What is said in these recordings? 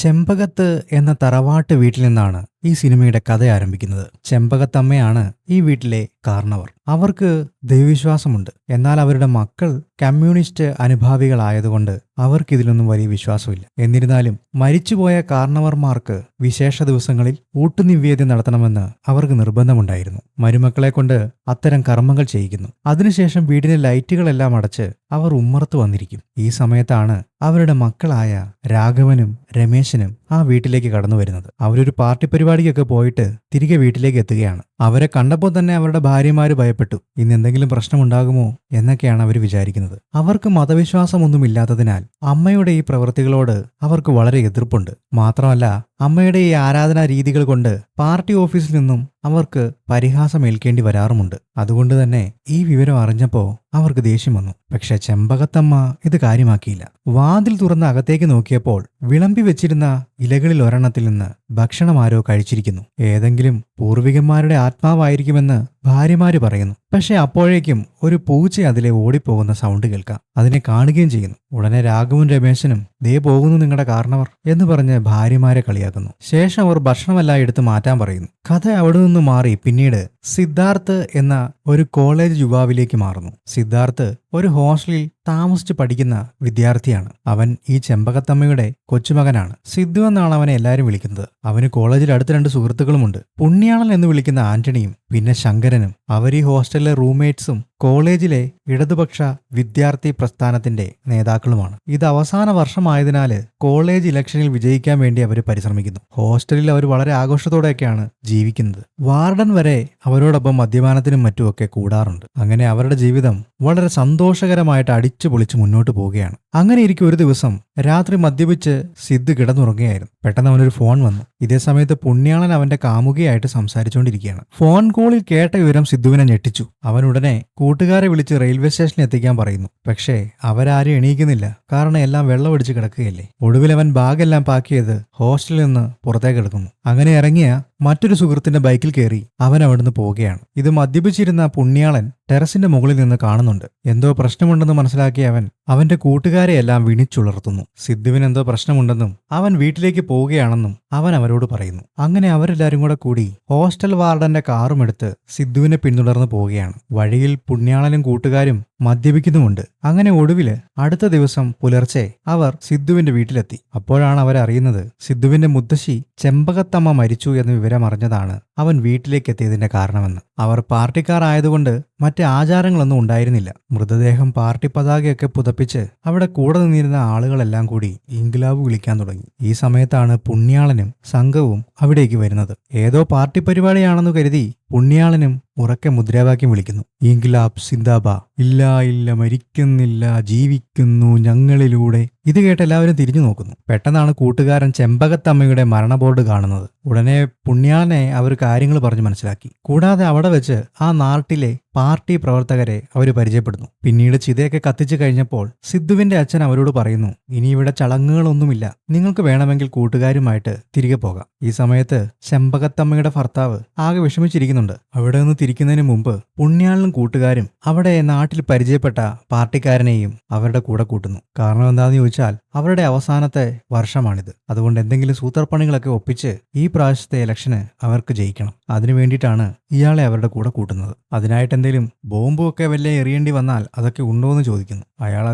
ചെമ്പകത്ത് എന്ന തറവാട്ട് വീട്ടിൽ നിന്നാണ് ഈ സിനിമയുടെ കഥ ആരംഭിക്കുന്നത്. ചെമ്പകത്തമ്മയാണ് ഈ വീട്ടിലെ കാരണവർ. അവർക്ക് ദൈവവിശ്വാസമുണ്ട്. എന്നാൽ അവരുടെ മക്കൾ കമ്മ്യൂണിസ്റ്റ് അനുഭാവികളായതുകൊണ്ട് അവർക്കിതിലൊന്നും വലിയ വിശ്വാസമില്ല. എന്നിരുന്നാലും മരിച്ചുപോയ കാരണവർമാർക്ക് വിശേഷ ദിവസങ്ങളിൽ ഊട്ടുനിവേദ്യം നടത്തണമെന്ന് അവർക്ക് നിർബന്ധമുണ്ടായിരുന്നു. മരുമക്കളെ കൊണ്ട് അത്തരം കർമ്മങ്ങൾ ചെയ്യിക്കുന്നു. അതിനുശേഷം വീടിന്റെ ലൈറ്റുകളെല്ലാം അടച്ച് അവർ ഉമ്മറത്ത് വന്നിരിക്കും. ഈ സമയത്താണ് അവരുടെ മക്കളായ രാഘവനും രമേശനും ആ വീട്ടിലേക്ക് കടന്നു വരുന്നത്. അവരൊരു പാർട്ടി പരിപാടിക്കൊക്കെ പോയിട്ട് തിരികെ വീട്ടിലേക്ക് എത്തുകയാണ്. അവരെ കണ്ടപ്പോൾ തന്നെ അവരുടെ ഭാര്യമാര് ഭയപ്പെട്ടു. ഇന്ന് എന്തെങ്കിലും പ്രശ്നമുണ്ടാകുമോ എന്നൊക്കെയാണ് അവർ വിചാരിക്കുന്നത്. അവർക്ക് മതവിശ്വാസമൊന്നുമില്ലാത്തതിനാൽ അമ്മയുടെ ഈ പ്രവൃത്തികളോട് അവർക്ക് വളരെ എതിർപ്പുണ്ട്. മാത്രമല്ല, അമ്മയുടെ ഈ ആരാധനാ രീതികൾ കൊണ്ട് പാർട്ടി ഓഫീസിൽ നിന്നും അവർക്ക് പരിഹാസം ഏൽക്കേണ്ടി വരാറുമുണ്ട്. അതുകൊണ്ട് തന്നെ ഈ വിവരം അറിഞ്ഞപ്പോൾ അവർക്ക് ദേഷ്യം വന്നു. പക്ഷെ ചെമ്പകത്തമ്മ ഇത് കാര്യമാക്കിയില്ല. വാതിൽ തുറന്ന് അകത്തേക്ക് നോക്കിയപ്പോൾ വിളമ്പി വെച്ചിരുന്ന ഇലകളിൽ ഒരെണ്ണത്തിൽ നിന്ന് ഭക്ഷണം ആരോ കഴിച്ചിരിക്കുന്നു. ഏതെങ്കിലും പൂർവികന്മാരുടെ ആത്മാവായിരിക്കുമെന്ന് ഭാര്യമാര് പറയുന്നു. പക്ഷെ അപ്പോഴേക്കും ഒരു പൂച്ച അതിലെ ഓടിപ്പോകുന്ന സൗണ്ട് കേൾക്കാം. അതിനെ കാണുകയും ചെയ്യുന്നു. ഉടനെ രാഘവും രമേശനും ദേ പോകുന്നു നിങ്ങളുടെ കാരണവർ എന്ന് പറഞ്ഞ് ഭാര്യമാരെ കളിയാക്കുന്നു. ശേഷം അവർ ഭക്ഷണമെല്ലാം എടുത്ത് മാറ്റാൻ പറയുന്നു. കഥ അവിടെ നിന്ന് മാറി പിന്നീട് സിദ്ധാർത്ഥ് എന്ന ഒരു കോളേജ് യുവാവിലേക്ക് മാറുന്നു. സിദ്ധാർത്ഥ് ഒരു ഹോസ്റ്റലിൽ താമസിച്ച് പഠിക്കുന്ന വിദ്യാർത്ഥിയാണ്. അവൻ ഈ ചെമ്പകത്തമ്മയുടെ കൊച്ചുമകനാണ്. സിദ്ധു എന്നാണ് അവനെ എല്ലാവരും വിളിക്കുന്നത്. അവന് കോളേജിൽ അടുത്ത 2 സുഹൃത്തുക്കളുമുണ്ട്. പുണ്യാളൻ എന്ന് വിളിക്കുന്ന ആന്റണിയും പിന്നെ ശങ്കരനും. അവർ ഈ ഹോസ്റ്റലിലെ റൂംമേറ്റ്സും കോളേജിലെ ഇടതുപക്ഷ വിദ്യാർത്ഥി പ്രസ്ഥാനത്തിന്റെ നേതാക്കളുമാണ്. ഇത് അവസാന വർഷമായതിനാല് കോളേജ് ഇലക്ഷനിൽ വിജയിക്കാൻ വേണ്ടി അവർ പരിശ്രമിക്കുന്നു. ഹോസ്റ്റലിൽ അവർ വളരെ ആഘോഷത്തോടെയൊക്കെയാണ് ജീവിക്കുന്നത്. വാർഡൻ വരെ അവരോടൊപ്പം മദ്യപാനത്തിനും മറ്റുമൊക്കെ കൂടാറുണ്ട്. അങ്ങനെ അവരുടെ ജീവിതം വളരെ സന്തോഷകരമായിട്ട് അടിച്ചു പൊളിച്ച് മുന്നോട്ട് പോവുകയാണ്. അങ്ങനെ ഇരിക്കും ഒരു ദിവസം രാത്രി മദ്യപിച്ച് സിദ്ധു കിടന്നുറങ്ങുകയായിരുന്നു. പെട്ടെന്ന് അവനൊരു ഫോൺ വന്നു. ഇതേ സമയത്ത് പുണ്യാളൻ അവന്റെ കാമുകയായിട്ട് സംസാരിച്ചുകൊണ്ടിരിക്കുകയാണ്. ഫോൺ കോളിൽ കേട്ട വിവരം സിദ്ധുവിനെ ഞെട്ടിച്ചു. അവൻ ഉടനെ കൂട്ടുകാരെ വിളിച്ച് റെയിൽവേ സ്റ്റേഷനിൽ എത്തിക്കാൻ പറയുന്നു. പക്ഷേ അവരാരും എണീക്കുന്നില്ല. കാരണം എല്ലാം വെള്ളമടിച്ച് കിടക്കുകയല്ലേ. ഒടുവിൽ അവൻ ബാഗെല്ലാം പാക്ക് ചെയ്ത് ഹോസ്റ്റലിൽ നിന്ന് പുറത്തേക്ക് എടുക്കുന്നു. അങ്ങനെ ഇറങ്ങിയ മറ്റൊരു സുഹൃത്തിന്റെ ബൈക്കിൽ കയറി അവൻ അവിടുന്ന് പോവുകയാണ്. ഇത് മദ്യപിച്ചിരുന്ന പുണ്യാളൻ ടെറസിന്റെ മുകളിൽ നിന്ന് കാണുന്നുണ്ട്. എന്തോ പ്രശ്നമുണ്ടെന്ന് മനസ്സിലാക്കിയ അവൻ അവന്റെ കൂട്ടുകാരെയെല്ലാം വിണിച്ചുളർത്തുന്നു. സിദ്ധുവിന് എന്തോ പ്രശ്നമുണ്ടെന്നും അവൻ വീട്ടിലേക്ക് പോവുകയാണെന്നും അവൻ അവരോട് പറയുന്നു. അങ്ങനെ അവരെല്ലാരും കൂടി ഹോസ്റ്റൽ വാർഡന്റെ കാറും എടുത്ത് സിദ്ധുവിനെ പിന്തുടർന്ന് പോവുകയാണ്. വഴിയിൽ പുണ്യാളനും കൂട്ടുകാരും മദ്യപിക്കുന്നുമുണ്ട്. അങ്ങനെ ഒടുവില് അടുത്ത ദിവസം പുലർച്ചെ അവർ സിദ്ധുവിന്റെ വീട്ടിലെത്തി. അപ്പോഴാണ് അവരറിയുന്നത് സിദ്ധുവിന്റെ മുത്തശ്ശി ചെമ്പകത്തമ്മ മരിച്ചു എന്ന വിവരം അറിഞ്ഞതാണ് അവൻ വീട്ടിലേക്ക് എത്തിയതിന്റെ കാരണമെന്ന്. അവർ പാർട്ടിക്കാർ ആയതുകൊണ്ട് മറ്റ് ആചാരങ്ങളൊന്നും ഉണ്ടായിരുന്നില്ല. മൃതദേഹം പാർട്ടി പതാകയൊക്കെ പുതപ്പിച്ച് അവിടെ കൂടെ നിന്നിരുന്ന ആളുകളെല്ലാം കൂടി ഇൻക്ലാബ് വിളിക്കാൻ തുടങ്ങി. ഈ സമയത്താണ് പുണ്യാളനും സംഘവും അവിടേക്ക് വരുന്നത്. ഏതോ പാർട്ടി പരിപാടിയാണെന്ന് കരുതി പുണ്യാളനും ഉറക്കെ മുദ്രാവാക്യം വിളിക്കുന്നു. ഇൻക്ലാബ് സിന്ദാബാ, ഇല്ല ഇല്ല മരിക്കുന്നില്ല, ജീവിക്കുന്നു ഞങ്ങളിലൂടെ. ഇത് കേട്ട് എല്ലാവരും തിരിഞ്ഞു നോക്കുന്നു. പെട്ടെന്നാണ് കൂട്ടുകാരൻ ചെമ്പകത്തമ്മയുടെ മരണ ബോർഡ് കാണുന്നത്. ഉടനെ പുണ്യാളനെ അവർ കാര്യങ്ങൾ പറഞ്ഞു മനസ്സിലാക്കി. കൂടാതെ അവിടെ വെച്ച് ആ നാട്ടിലെ പാർട്ടി പ്രവർത്തകരെ അവർ പരിചയപ്പെടുന്നു. പിന്നീട് ചിതയൊക്കെ കത്തിച്ചു കഴിഞ്ഞപ്പോൾ സിദ്ധുവിന്റെ അച്ഛൻ അവരോട് പറയുന്നു, ഇനി ഇവിടെ ചടങ്ങുകളൊന്നുമില്ല, നിങ്ങൾക്ക് വേണമെങ്കിൽ കൂട്ടുകാരുമായിട്ട് തിരികെ പോകാം. ഈ സമയത്ത് ചെമ്പകത്തമ്മയുടെ ഭർത്താവ് ആകെ വിഷമിച്ചിരിക്കുന്നുണ്ട്. അവിടെ നിന്ന് തിരിക്കുന്നതിന് മുമ്പ് പുണ്യാളനും കൂട്ടുകാരും അവിടെ നാട്ടിൽ പരിചയപ്പെട്ട പാർട്ടിക്കാരനെയും അവരുടെ കൂടെ കൂട്ടുന്നു. കാരണം എന്താണെന്ന് ചോദിച്ചാൽ അവരുടെ അവസാനത്തെ വർഷമാണിത്. അതുകൊണ്ട് എന്തെങ്കിലും സൂത്രപ്പണികളൊക്കെ ഒപ്പിച്ച് ഈ പ്രാവശ്യത്തെ ഇലക്ഷന് അവർക്ക് ജയിക്കണം. അതിനു വേണ്ടിയിട്ടാണ് ഇയാളെ അവരുടെ കൂടെ കൂട്ടുന്നത്. അതിനായിട്ട് എന്തെങ്കിലും ബോംബുമൊക്കെ വല്ല എറിയേണ്ടി വന്നാൽ അതൊക്കെ ഉണ്ടോ എന്ന് ചോദിക്കുന്നു. അയാൾ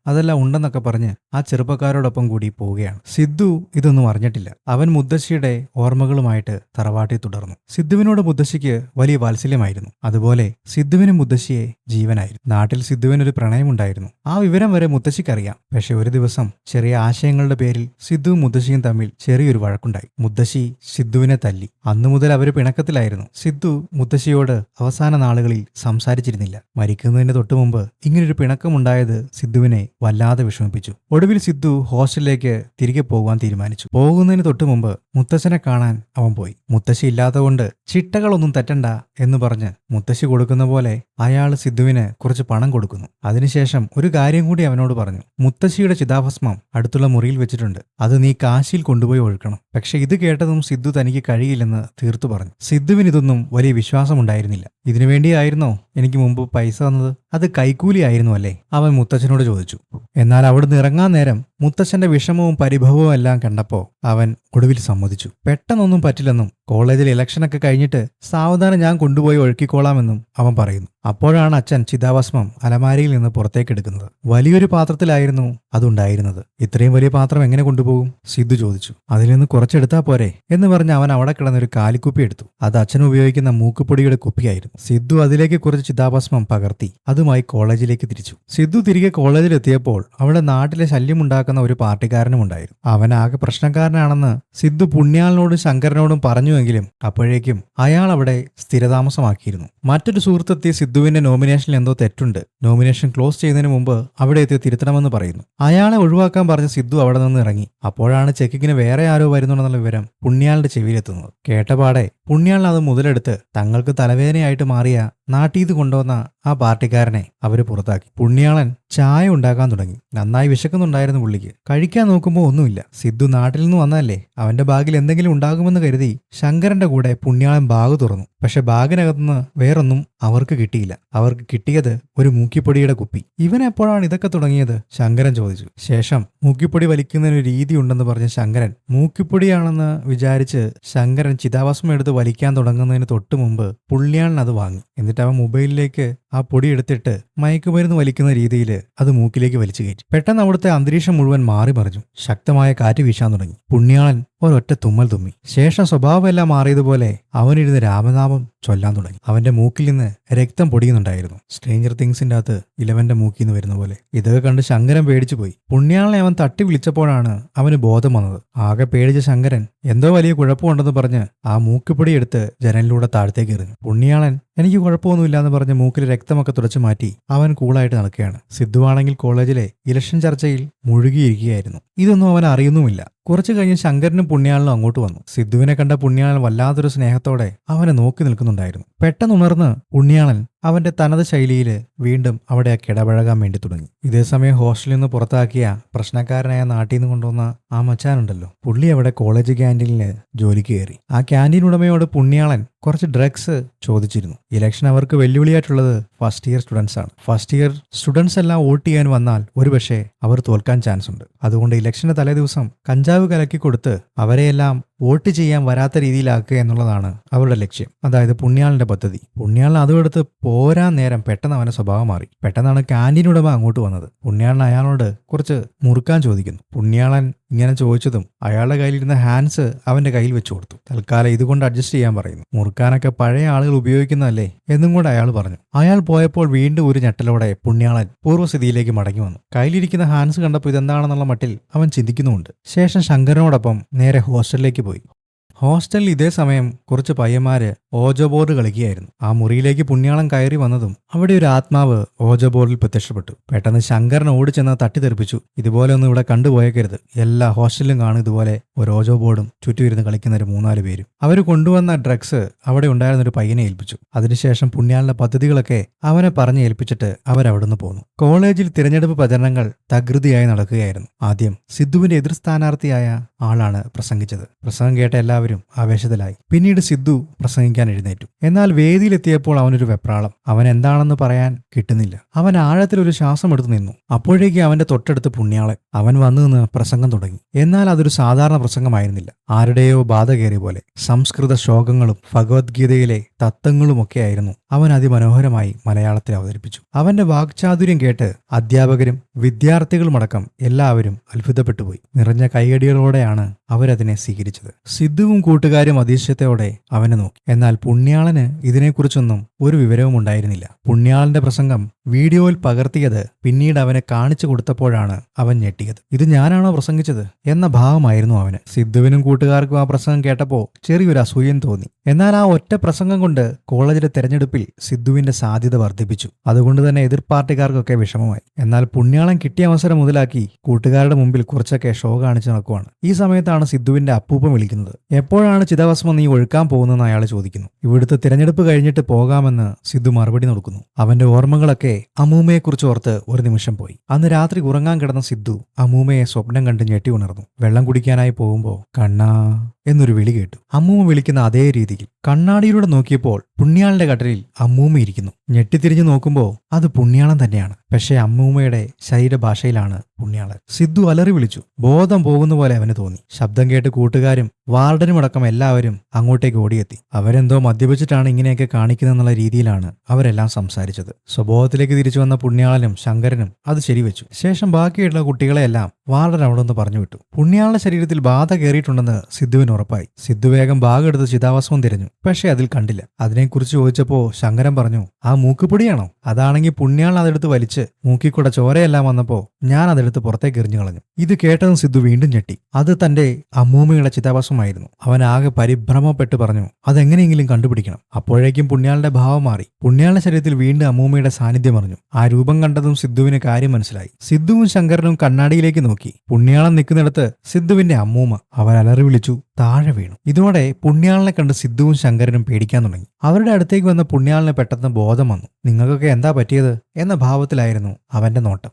അതെല്ലാം ഉണ്ടെന്നൊക്കെ പറഞ്ഞ് ആ ചെറുപ്പക്കാരോടൊപ്പം കൂടി പോവുകയാണ്. സിദ്ധു ഇതൊന്നും അറിഞ്ഞിട്ടില്ല. അവൻ മുത്തശ്ശിയുടെ ഓർമ്മകളുമായിട്ട് തറവാട്ടിൽ തുടർന്നു. സിദ്ധുവിനോട് മുത്തശ്ശിക്ക് വലിയ വാത്സല്യമായിരുന്നു. അതുപോലെ സിദ്ധുവിന് മുത്തശ്ശിയെ ജീവനായിരുന്നു. നാട്ടിൽ സിദ്ധുവിനൊരു പ്രണയമുണ്ടായിരുന്നു. ആ വിവരം വരെ മുത്തശ്ശിക്കറിയാം. പക്ഷെ ഒരു ദിവസം ചെറിയ ആശയങ്ങളുടെ പേരിൽ സിദ്ധുവും മുത്തശ്ശിയും തമ്മിൽ ചെറിയൊരു വഴക്കുണ്ടായി. മുത്തശ്ശി സിദ്ധുവിനെ തല്ലി. അന്നു മുതൽ അവർ പിണക്കത്തിലായിരുന്നു. സിദ്ധു മുത്തശ്ശിയോട് അവസാന നാളുകളിൽ സംസാരിച്ചിരുന്നില്ല. മരിക്കുന്നതിന് തൊട്ടുമുമ്പ് ഇങ്ങനൊരു പിണക്കമുണ്ടായത് സിദ്ധുവിനെ വല്ലാതെ വിഷമിപ്പിച്ചു. ഒടുവിൽ സിദ്ധു ഹോസ്റ്റലിലേക്ക് തിരികെ പോകുവാൻ തീരുമാനിച്ചു. പോകുന്നതിന് തൊട്ടുമുമ്പ് മുത്തച്ഛനെ കാണാൻ അവൻ പോയി. മുത്തശ്ശി ഇല്ലാത്തതുകൊണ്ട് ചിട്ടകളൊന്നും തെറ്റണ്ട എന്ന് പറഞ്ഞ് മുത്തശ്ശി കൊടുക്കുന്ന പോലെ അയാൾ സിദ്ധുവിന് കുറച്ച് പണം കൊടുക്കുന്നു. അതിനുശേഷം ഒരു കാര്യം കൂടി അവനോട് പറഞ്ഞു. മുത്തശ്ശിയുടെ ചിതാഭസ്മം അടുത്തുള്ള മുറിയിൽ വെച്ചിട്ടുണ്ട്. അത് നീ കാശിയിൽ കൊണ്ടുപോയി ഒഴുക്കണം. പക്ഷെ ഇത് കേട്ടതും സിദ്ധു തനിക്ക് കഴിയില്ലെന്ന് തീർത്തു പറഞ്ഞു. സിദ്ധുവിന് ഇതൊന്നും വലിയ വിശ്വാസമുണ്ടായിരുന്നില്ല. ഇതിനുവേണ്ടിയായിരുന്നോ എനിക്ക് മുമ്പ് പൈസ തന്നത്? അത് കൈക്കൂലിയായിരുന്നു അല്ലേ? അവൻ മുത്തച്ഛനോട് ചോദിച്ചു. എന്നാൽ അവിടുന്ന് ഇറങ്ങാൻ നേരം മുത്തച്ഛന്റെ വിഷമവും പരിഭവവും എല്ലാം കണ്ടപ്പോ അവൻ ഒടുവിൽ സമ്മതിച്ചു. പെട്ടെന്നൊന്നും പറ്റില്ലെന്നും കോളേജിൽ ഇലക്ഷനൊക്കെ കഴിഞ്ഞിട്ട് സാവധാനം ഞാൻ കൊണ്ടുപോയി ഒഴുക്കിക്കോളാമെന്നും അവൻ പറയുന്നു. അപ്പോഴാണ് അച്ഛൻ ചിതാഭസ്മം അലമാരയിൽ നിന്ന് പുറത്തേക്ക് എടുക്കുന്നത്. വലിയൊരു പാത്രത്തിലായിരുന്നു അതുണ്ടായിരുന്നത്. ഇത്രയും വലിയ പാത്രം എങ്ങനെ കൊണ്ടുപോകും? സിദ്ധു ചോദിച്ചു. അതിൽ നിന്ന് കുറച്ചെടുത്താ പോരെ എന്ന് പറഞ്ഞ് അവൻ അവിടെ കിടന്നൊരു കാലിക്കുപ്പി എടുത്തു. അത് അച്ഛൻ ഉപയോഗിക്കുന്ന മൂക്കുപൊടിയുടെ കുപ്പിയായിരുന്നു. സിദ്ധു അതിലേക്ക് കുറച്ച് ചിതാഭസ്മം പകർത്തി അതുമായി കോളേജിലേക്ക് തിരിച്ചു. സിദ്ധു തിരികെ കോളേജിലെത്തിയപ്പോൾ അവിടെ നാട്ടിലെ ശല്യമുണ്ടാക്കുന്ന ഒരു പാർട്ടിക്കാരനും ഉണ്ടായിരുന്നു. അവൻ ആകെ പ്രശ്നക്കാരനാണെന്ന് സിദ്ധു പുണ്യാളിനോടും ശങ്കരനോടും പറഞ്ഞുവെങ്കിലും അപ്പോഴേക്കും അയാൾ അവിടെ സ്ഥിരതാമസമാക്കിയിരുന്നു. മറ്റൊരു സുഹൃത്തെത്തിയ സിദ്ധുവിന്റെ നോമിനേഷനിൽ എന്തോ തെറ്റുണ്ട്, നോമിനേഷൻ ക്ലോസ് ചെയ്യുന്നതിന് മുമ്പ് അവിടെ എത്തി തിരുത്തണമെന്ന് പറയുന്നു. അയാളെ ഒഴിവാക്കാൻ പറഞ്ഞ് സിദ്ധു അവിടെ നിന്ന് ഇറങ്ങി. അപ്പോഴാണ് ചെക്കിങ്ങിന് വേറെ ആരോ വരുന്നുണ്ടെന്നുള്ള വിവരം പുണ്യാളിന്റെ ചെവിയിലെത്തുന്നത്. കേട്ടപാടെ പുണ്യാളിന് അത് മുതലെടുത്ത് തങ്ങൾക്ക് തലവേദനയായിട്ട് മാറിയ നാട്ടീത് കൊണ്ടുവന്ന ആ പാർട്ടിക്കാരനെ അവര് പുറത്താക്കി. പുണ്യാളൻ ചായ ഉണ്ടാക്കാൻ തുടങ്ങി. നന്നായി വിശക്കുന്നുണ്ടായിരുന്നു പുള്ളിക്ക്. കഴിക്കാൻ നോക്കുമ്പോൾ ഒന്നുമില്ല. സിദ്ധു നാട്ടിൽ നിന്ന് വന്നതല്ലേ, അവന്റെ ബാഗിൽ എന്തെങ്കിലും ഉണ്ടാകുമെന്ന് കരുതി ശങ്കരന്റെ കൂടെ പുണ്യാളൻ ബാഗ് തുറന്നു. പക്ഷെ ബാഗിനകത്തുനിന്ന് വേറൊന്നും അവർക്ക് കിട്ടിയില്ല. അവർക്ക് കിട്ടിയത് ഒരു മൂക്കിപ്പൊടിയുടെ കുപ്പി. ഇവൻ എപ്പോഴാണ് ഇതൊക്കെ തുടങ്ങിയത്? ശങ്കരൻ ചോദിച്ചു. ശേഷം മൂക്കിപ്പൊടി വലിക്കുന്നതിന് ഒരു രീതി ഉണ്ടെന്ന് പറഞ്ഞ ശങ്കരൻ മൂക്കിപ്പൊടിയാണെന്ന് വിചാരിച്ച് ശങ്കരൻ ചിതാഭസ്മം എടുത്ത് വലിക്കാൻ തുടങ്ങുന്നതിന് തൊട്ട് മുമ്പ് പുണ്യാളൻ അത് വാങ്ങി. എന്നിട്ട് അവൻ മൊബൈലിലേക്ക് ആ പൊടി എടുത്തിട്ട് മയക്കുമരുന്ന് വലിക്കുന്ന രീതിയിൽ അത് മൂക്കിലേക്ക് വലിച്ചു കയറ്റി. പെട്ടെന്ന് അവിടുത്തെ അന്തരീക്ഷം മുഴുവൻ മാറി മറിഞ്ഞു. ശക്തമായ കാറ്റ് വീശാൻ തുടങ്ങി. പുണ്യാളൻ ഒരൊറ്റ തുമ്മൽ തുമ്മി. ശേഷം സ്വഭാവമെല്ലാം മാറിയതുപോലെ അവനിരുന്ന് രാമനാമം ചൊല്ലാൻ തുടങ്ങി. അവന്റെ മൂക്കിൽ നിന്ന് രക്തം പൊടിയുന്നുണ്ടായിരുന്നു. സ്ട്രേഞ്ചർ തിങ്സിന്റെ അകത്ത് ഇലവന്റെ മൂക്കിൽ നിന്ന് വരുന്ന പോലെ. ഇതൊക്കെ കണ്ട് ശങ്കരൻ പേടിച്ചു പോയി. പുണ്യാളനെ അവൻ തട്ടി വിളിച്ചപ്പോഴാണ് അവന് ബോധം വന്നത്. ആകെ പേടിച്ച ശങ്കരൻ എന്തോ വലിയ കുഴപ്പമുണ്ടെന്ന് പറഞ്ഞ് ആ മൂക്കുപൊടി എടുത്ത് ജനലിലൂടെ താഴത്തേക്ക് എറിഞ്ഞു. പുണ്യാളൻ എനിക്ക് കുഴപ്പമൊന്നുമില്ലാന്ന് പറഞ്ഞ് മൂക്കിൽ രക്തമൊക്കെ തുടച്ചു മാറ്റി അവൻ കൂളായിട്ട് നടക്കുകയാണ്. സിദ്ധുവാണെങ്കിൽ കോളേജിലെ ഇലക്ഷൻ ചർച്ചയിൽ മുഴുകിയിരിക്കുകയായിരുന്നു. ഇതൊന്നും അവൻ അറിയുന്നുമില്ല. കുറച്ചു കഴിഞ്ഞ് ശങ്കരനും പുണ്യാളനും അങ്ങോട്ട് വന്നു. സിദ്ധുവിനെ കണ്ട പുണ്യാളൻ വല്ലാത്തൊരു സ്നേഹത്തോടെ അവനെ നോക്കി നിൽക്കുന്നുണ്ടായിരുന്നു. പെട്ടെന്നുണർന്ന് പുണ്യാളൻ അവന്റെ തനത് ശൈലിയിൽ വീണ്ടും അവിടെ കിടപഴകാൻ വേണ്ടി തുടങ്ങി. ഇതേസമയം ഹോസ്റ്റലിൽ നിന്ന് പുറത്താക്കിയ പ്രശ്നക്കാരനായ നാട്ടിൽ നിന്ന് കൊണ്ടുവന്ന ആ മച്ചാനുണ്ടല്ലോ, പുള്ളി അവിടെ കോളേജ് ക്യാൻറ്റീനിൽ ജോലിക്ക് കയറി. ആ ക്യാൻറ്റീൻ ഉടമയോട് പുണ്യാളൻ കുറച്ച് ഡ്രഗ്സ് ചോദിച്ചിരുന്നു. ഇലക്ഷൻ അവർക്ക് വെല്ലുവിളിയായിട്ടുള്ളത് ഫസ്റ്റ് ഇയർ സ്റ്റുഡൻസ് ആണ്. ഫസ്റ്റ് ഇയർ സ്റ്റുഡൻസ് എല്ലാം വോട്ട് ചെയ്യാൻ വന്നാൽ ഒരുപക്ഷെ അവർ തോൽക്കാൻ ചാൻസ് ഉണ്ട്. അതുകൊണ്ട് ഇലക്ഷന്റെ തലേ ദിവസം കഞ്ചാവ് കലക്കി കൊടുത്ത് അവരെയെല്ലാം വോട്ട് ചെയ്യാൻ വരാത്ത രീതിയിലാക്കുക എന്നുള്ളതാണ് അവരുടെ ലക്ഷ്യം. അതായത് പുണ്യാളന്റെ പദ്ധതി. പുണ്യാളൻ അതും എടുത്ത് പോരാൻ നേരം പെട്ടെന്ന് അവന്റെ സ്വഭാവം മാറി. പെട്ടെന്നാണ് ക്യാൻറ്റീൻ ഉടമ അങ്ങോട്ട് വന്നത്. പുണ്യാളൻ അയാളോട് കുറച്ച് മുറുക്കാൻ ചോദിക്കുന്നു. പുണ്യാളൻ ഇങ്ങനെ ചോദിച്ചതും അയാളുടെ കയ്യിലിരുന്ന ഹാൻഡ്സ് അവന്റെ കയ്യിൽ വെച്ചു കൊടുത്തു. തൽക്കാലം ഇതുകൊണ്ട് അഡ്ജസ്റ്റ് ചെയ്യാൻ പറയുന്നു. മുറുക്കാനൊക്കെ പഴയ ആളുകൾ ഉപയോഗിക്കുന്നതല്ലേ എന്നും കൂടെ അയാൾ പറഞ്ഞു. അയാൾ പോയപ്പോൾ വീണ്ടും ഒരു ഞെട്ടലോടെ പുണ്യാളൻ പൂർവ്വസ്ഥിതിയിലേക്ക് മടങ്ങി വന്നു. കയ്യിലിരിക്കുന്ന ഹാൻഡ്സ് കണ്ടപ്പോൾ ഇതെന്താണെന്നുള്ള മട്ടിൽ അവൻ ചിന്തിക്കുന്നുമുണ്ട്. ശേഷം ശങ്കരനോടൊപ്പം നേരെ ഹോസ്റ്റലിലേക്ക് പോയി. ഹോസ്റ്റലിൽ ഇതേ സമയം കുറച്ച് പയ്യന്മാര് ഓജോ ബോർഡ് കളിക്കുകയായിരുന്നു. ആ മുറിയിലേക്ക് പുണ്യാളൻ കയറി വന്നതും അവിടെ ഒരു ആത്മാവ് ഓജോ ബോർഡിൽ പ്രത്യക്ഷപ്പെട്ടു. പെട്ടെന്ന് ശങ്കരൻ ഓടിച്ചെന്ന് തട്ടിത്തെറിപ്പിച്ചു. ഇതുപോലെ ഒന്നും ഇവിടെ കണ്ടുപോയേക്കരുത്. എല്ലാ ഹോസ്റ്റലിലും കാണും ഇതുപോലെ ഒരു ഓജോ ബോർഡും ചുറ്റുമിരുന്ന് കളിക്കുന്ന ഒരു 3-4 പേരും. അവർ കൊണ്ടുവന്ന ഡ്രഗ്സ് അവിടെ ഉണ്ടായിരുന്ന ഒരു പയ്യനെ ഏൽപ്പിച്ചു. അതിനുശേഷം പുണ്യാളന്റെ പദ്ധതികളൊക്കെ അവനെ പറഞ്ഞ് ഏൽപ്പിച്ചിട്ട് അവരവിടുന്ന് പോന്നു. കോളേജിൽ തിരഞ്ഞെടുപ്പ് പ്രചരണങ്ങൾ തകൃതിയായി നടക്കുകയായിരുന്നു. ആദ്യം സിദ്ധുവിന്റെ എതിർ സ്ഥാനാർത്ഥിയായ ആളാണ് പ്രസംഗിച്ചത്. പ്രസംഗം കേട്ട എല്ലാവരും ആവേശത്തിലായി. പിന്നീട് സിദ്ധു പ്രസംഗിക്കാൻ എഴുന്നേറ്റു. എന്നാൽ വേദിയിലെത്തിയപ്പോൾ അവനൊരു വെപ്രാളം. അവൻ എന്താണെന്ന് പറയാൻ കിട്ടുന്നില്ല. അവൻ ആഴത്തിലൊരു ശ്വാസം എടുത്തു നിന്നു. അപ്പോഴേക്ക് അവന്റെ തൊട്ടടുത്ത് പുണ്യാളൻ. അവൻ വന്നു നിന്ന് പ്രസംഗം തുടങ്ങി. എന്നാൽ അതൊരു സാധാരണ പ്രസംഗമായിരുന്നില്ല. ആരുടെയോ ബാധ കയറിയ പോലെ സംസ്കൃത ശ്ലോകങ്ങളും ഭഗവത്ഗീതയിലെ തത്വങ്ങളുമൊക്കെയായിരുന്നു അവൻ അതിമനോഹരമായി മലയാളത്തിൽ അവതരിപ്പിച്ചു. അവന്റെ വാക്ചാതുര്യം കേട്ട് അധ്യാപകരും വിദ്യാർത്ഥികളുമടക്കം എല്ലാവരും അത്ഭുതപ്പെട്ടുപോയി. നിറഞ്ഞ കൈയടികളോടെയാണ് അവരതിനെ സ്വീകരിച്ചത്. സിദ്ധുവും കൂട്ടുകാരും അതിശയത്തോടെ അവനെ നോക്കി. എന്നാൽ പുണ്യാളന് ഇതിനെക്കുറിച്ചൊന്നും ഒരു വിവരവും ഉണ്ടായിരുന്നില്ല. പുണ്യാളന്റെ പ്രസംഗം വീഡിയോയിൽ പകർത്തിയത് പിന്നീട് അവനെ കാണിച്ചു കൊടുത്തപ്പോഴാണ് അവൻ ഞെട്ടിയത്. ഇത് ഞാനാണോ പ്രസംഗിച്ചത് എന്ന ഭാവമായിരുന്നു അവന്. സിദ്ധുവിനും കൂട്ടുകാർക്കും ആ പ്രസംഗം കേട്ടപ്പോൾ ചെറിയൊരു അസൂയം തോന്നി. എന്നാൽ ആ ഒറ്റ പ്രസംഗം കൊണ്ട് കോളേജിലെ തെരഞ്ഞെടുപ്പിൽ സിദ്ധുവിന്റെ സാധ്യത വർദ്ധിപ്പിച്ചു. അതുകൊണ്ട് തന്നെ എതിർ പാർട്ടിക്കാർക്കൊക്കെ വിഷമമായി. എന്നാൽ പുണ്യാളൻ കിട്ടിയ അവസരം മുതലാക്കി കൂട്ടുകാരുടെ മുമ്പിൽ കുറച്ചൊക്കെ ഷോ കാണിച്ചു നടക്കുവാണ്. ഈ സമയത്താണ് സിദ്ധുവിന്റെ അപ്പൂപ്പൻ വിളിക്കുന്നത്. എപ്പോഴാണ് ചിതാഭസ്മം നീ ഒഴുക്കാൻ പോകുന്നതെന്ന് അയാൾ ചോദിക്കുന്നു. ഇവിടുത്തെ തിരഞ്ഞെടുപ്പ് കഴിഞ്ഞിട്ട് പോകാമെന്ന് സിദ്ധു മറുപടി കൊടുക്കുന്നു. അവന്റെ ഓർമ്മകളൊക്കെ അമ്മൂമ്മയെക്കുറിച്ച് ഓർത്ത് ഒരു നിമിഷം പോയി. അന്ന് രാത്രി ഉറങ്ങാൻ കിടന്ന സിദ്ധു അമ്മൂമ്മയെ സ്വപ്നം കണ്ട് ഞെട്ടി ഉണർന്നു. വെള്ളം കുടിക്കാനായി പോകുമ്പോ കണ്ണാ എന്നൊരു വിളി കേട്ടു. അമ്മൂമ്മ വിളിക്കുന്ന അതേ രീതിയിൽ കണ്ണാടിയിലൂടെ നോക്കിയപ്പോൾ പുണ്യാളന്റെ കട്ടിലിൽ അമ്മൂമ്മ ഇരിക്കുന്നു. ഞെട്ടിത്തിരിഞ്ഞു നോക്കുമ്പോൾ അത് പുണ്യാളൻ തന്നെയാണ്. പക്ഷേ അമ്മൂമ്മയുടെ ശരീരഭാഷയിലാണ് പുണ്യാളൻ. സിദ്ധു അലറി വിളിച്ചു. ബോധം പോകുന്ന പോലെ അവന് തോന്നി. ശബ്ദം കേട്ട് കൂട്ടുകാരും വാർഡനുമടക്കം എല്ലാവരും അങ്ങോട്ടേക്ക് ഓടിയെത്തി. അവരെന്തോ മദ്യപിച്ചിട്ടാണ് ഇങ്ങനെയൊക്കെ കാണിക്കുന്നതെന്നുള്ള രീതിയിലാണ് അവരെല്ലാം സംസാരിച്ചത്. സ്വഭാവത്തിലേക്ക് തിരിച്ചു വന്ന പുണ്യാളനും ശങ്കരനും അത് ശരിവെച്ചു. ശേഷം ബാക്കിയുള്ള കുട്ടികളെയെല്ലാം വാർഡൻ അവിടെ നിന്ന് പറഞ്ഞു വിട്ടു. പുണ്യാളന്റെ ശരീരത്തിൽ ബാധ കയറിയിട്ടുണ്ടെന്ന് സിദ്ധുവിന് ഉറപ്പായി. സിദ്ധു വേഗം ബാഗെടുത്ത് ചിതാഭസ്മം തിരഞ്ഞു. പക്ഷെ അതിൽ കണ്ടില്ല. അതിനെക്കുറിച്ച് ചോദിച്ചപ്പോ ശങ്കരൻ പറഞ്ഞു, ആ മൂക്കുപൊടിയാണോ? അതാണെങ്കിൽ പുണ്യാളൻ അതെടുത്ത് വലിച്ച് മൂക്കിക്കൂടെ ചോരയെല്ലാം വന്നപ്പോ ഞാൻ അതെടുത്ത് പുറത്തേക്ക് എറിഞ്ഞു കളഞ്ഞു. ഇത് കേട്ടതും സിദ്ധു വീണ്ടും ഞെട്ടി. അത് തന്റെ അമ്മൂമ്മയുടെ ചിതാഭസ്മമായിരുന്നു. അവൻ ആകെ പരിഭ്രമപ്പെട്ട് പറഞ്ഞു, അതെങ്ങനെയെങ്കിലും കണ്ടുപിടിക്കണം. അപ്പോഴേക്കും പുണ്യാളന്റെ ഭാവം മാറി. പുണ്യാളന്റെ ശരീരത്തിൽ വീണ്ടും അമ്മൂമ്മയുടെ സാന്നിധ്യം അറിഞ്ഞു. ആ രൂപം കണ്ടതും സിദ്ധുവിന് കാര്യം മനസ്സിലായി. സിദ്ധുവും ശങ്കരനും കണ്ണാടിയിലേക്ക് നോക്കി. പുണ്യാളൻ നിൽക്കുന്നിടത്ത് സിദ്ധുവിന്റെ അമ്മൂമ്മ. അവർ അലറി വിളിച്ചു, താഴെ വീണു. ഇതോടെ പുണ്യാളനെ കണ്ട് സിദ്ധുവും ശങ്കരനും പേടിക്കാൻ തുടങ്ങി. അവരുടെ അടുത്തേക്ക് വന്ന പുണ്യാളന് പെട്ടെന്ന് ബോധം വന്നു. നിങ്ങൾക്കൊക്കെ എന്താ പറ്റിയത് എന്ന ഭാവത്തിലായിരുന്നു അവന്റെ നോട്ടം.